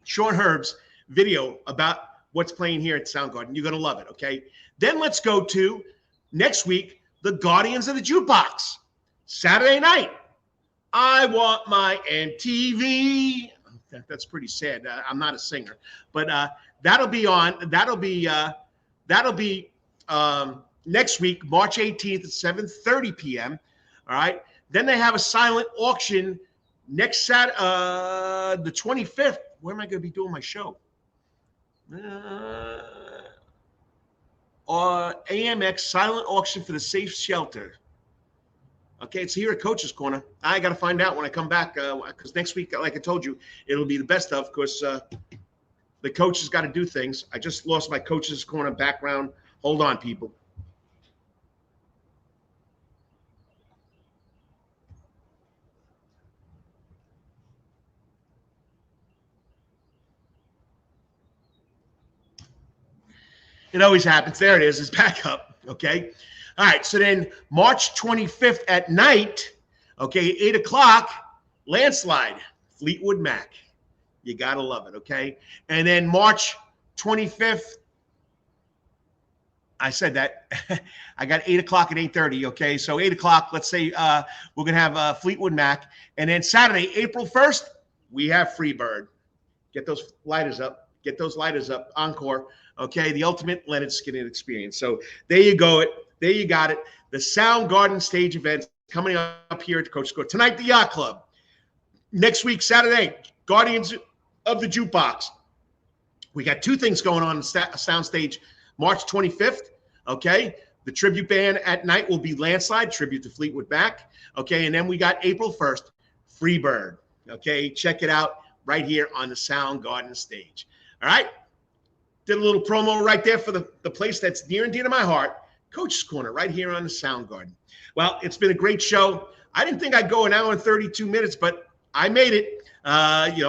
Sean Herb's video about what's playing here at Soundgarden. You're going to love it, okay? Then let's go to next week, the Guardians of the Jukebox. Saturday night. I want my MTV. That's pretty sad. I'm not a singer, but that'll be next week, March 18th at 7:30 p.m. All right. Then they have a silent auction next Saturday, the 25th. Where am I going to be doing my show? AMX silent auction for the safe shelter. Okay, it's here at Coach's Corner. I got to find out when I come back because next week, like I told you, it'll be the best of. Of course, the coach has got to do things. I just lost my Coach's Corner background. Hold on, people. It always happens. There it is. It's back up. Okay. All right. So then March 25th at night, okay, 8 o'clock, landslide, Fleetwood Mac. You got to love it. Okay. And then March 25th, I said that. I got 8 o'clock and 8:30. Okay. So 8 o'clock, let's say we're going to have Fleetwood Mac. And then Saturday, April 1st, we have Freebird. Get those lighters up. Get those lighters up. Encore. Okay, the ultimate Leonard Skinner experience. So there you go. There you got it. The Soundgarden stage events coming up here at Coach's Corner. Tonight, the Yacht Club. Next week, Saturday, Guardians of the Jukebox. We got two things going on sound stage. March 25th, okay? The tribute band at night will be Landslide, tribute to Fleetwood Mac. Okay, and then we got April 1st, Freebird. Okay, check it out right here on the Soundgarden stage. All right? Did a little promo right there for the place that's near and dear to my heart, Coach's Corner, right here on the Soundgarden. Well, it's been a great show. I didn't think I'd go an hour and 32 minutes, but I made it,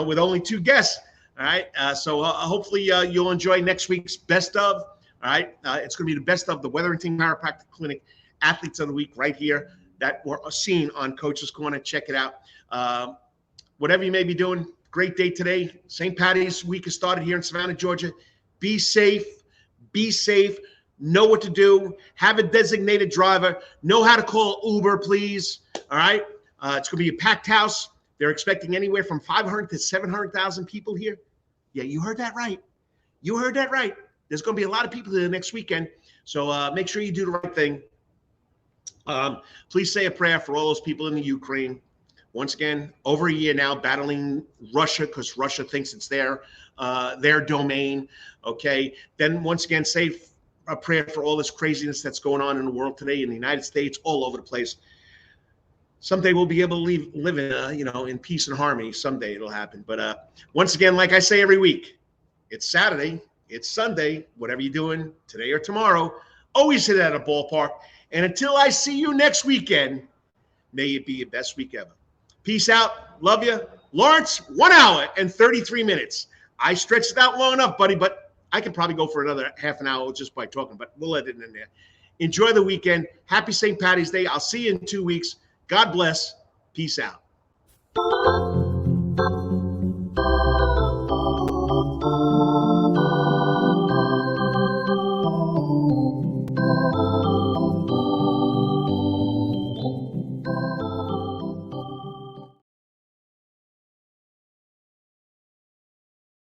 with only two guests. All right. So hopefully you'll enjoy next week's best of. All right. It's going to be the best of the Wetherington Chiropractic Clinic Athletes of the Week right here that we're seeing on Coach's Corner. Check it out. Whatever you may be doing, great day today. St. Patty's week has started here in Savannah, Georgia. Be safe. Be safe. Know what to do. Have a designated driver. Know how to call Uber, please. All right. It's going to be a packed house. They're expecting anywhere from 500 to 700,000 people here. Yeah, you heard that right. You heard that right. There's going to be a lot of people here next weekend. So make sure you do the right thing. Please say a prayer for all those people in the Ukraine. Once again, over a year now battling Russia because Russia thinks it's their domain. Okay. Then once again, say a prayer for all this craziness that's going on in the world today, in the United States, all over the place. Someday we'll be able to live in, in peace and harmony. Someday it'll happen. But once again, like I say every week, it's Saturday, it's Sunday, whatever you're doing today or tomorrow, always hit it at a ballpark. And until I see you next weekend, may it be your best week ever. Peace out. Love you. Lawrence, 1 hour and 33 minutes. I stretched it out long enough, buddy, but I can probably go for another half an hour just by talking, but we'll let it in there. Enjoy the weekend. Happy St. Patty's Day. I'll see you in 2 weeks. God bless. Peace out.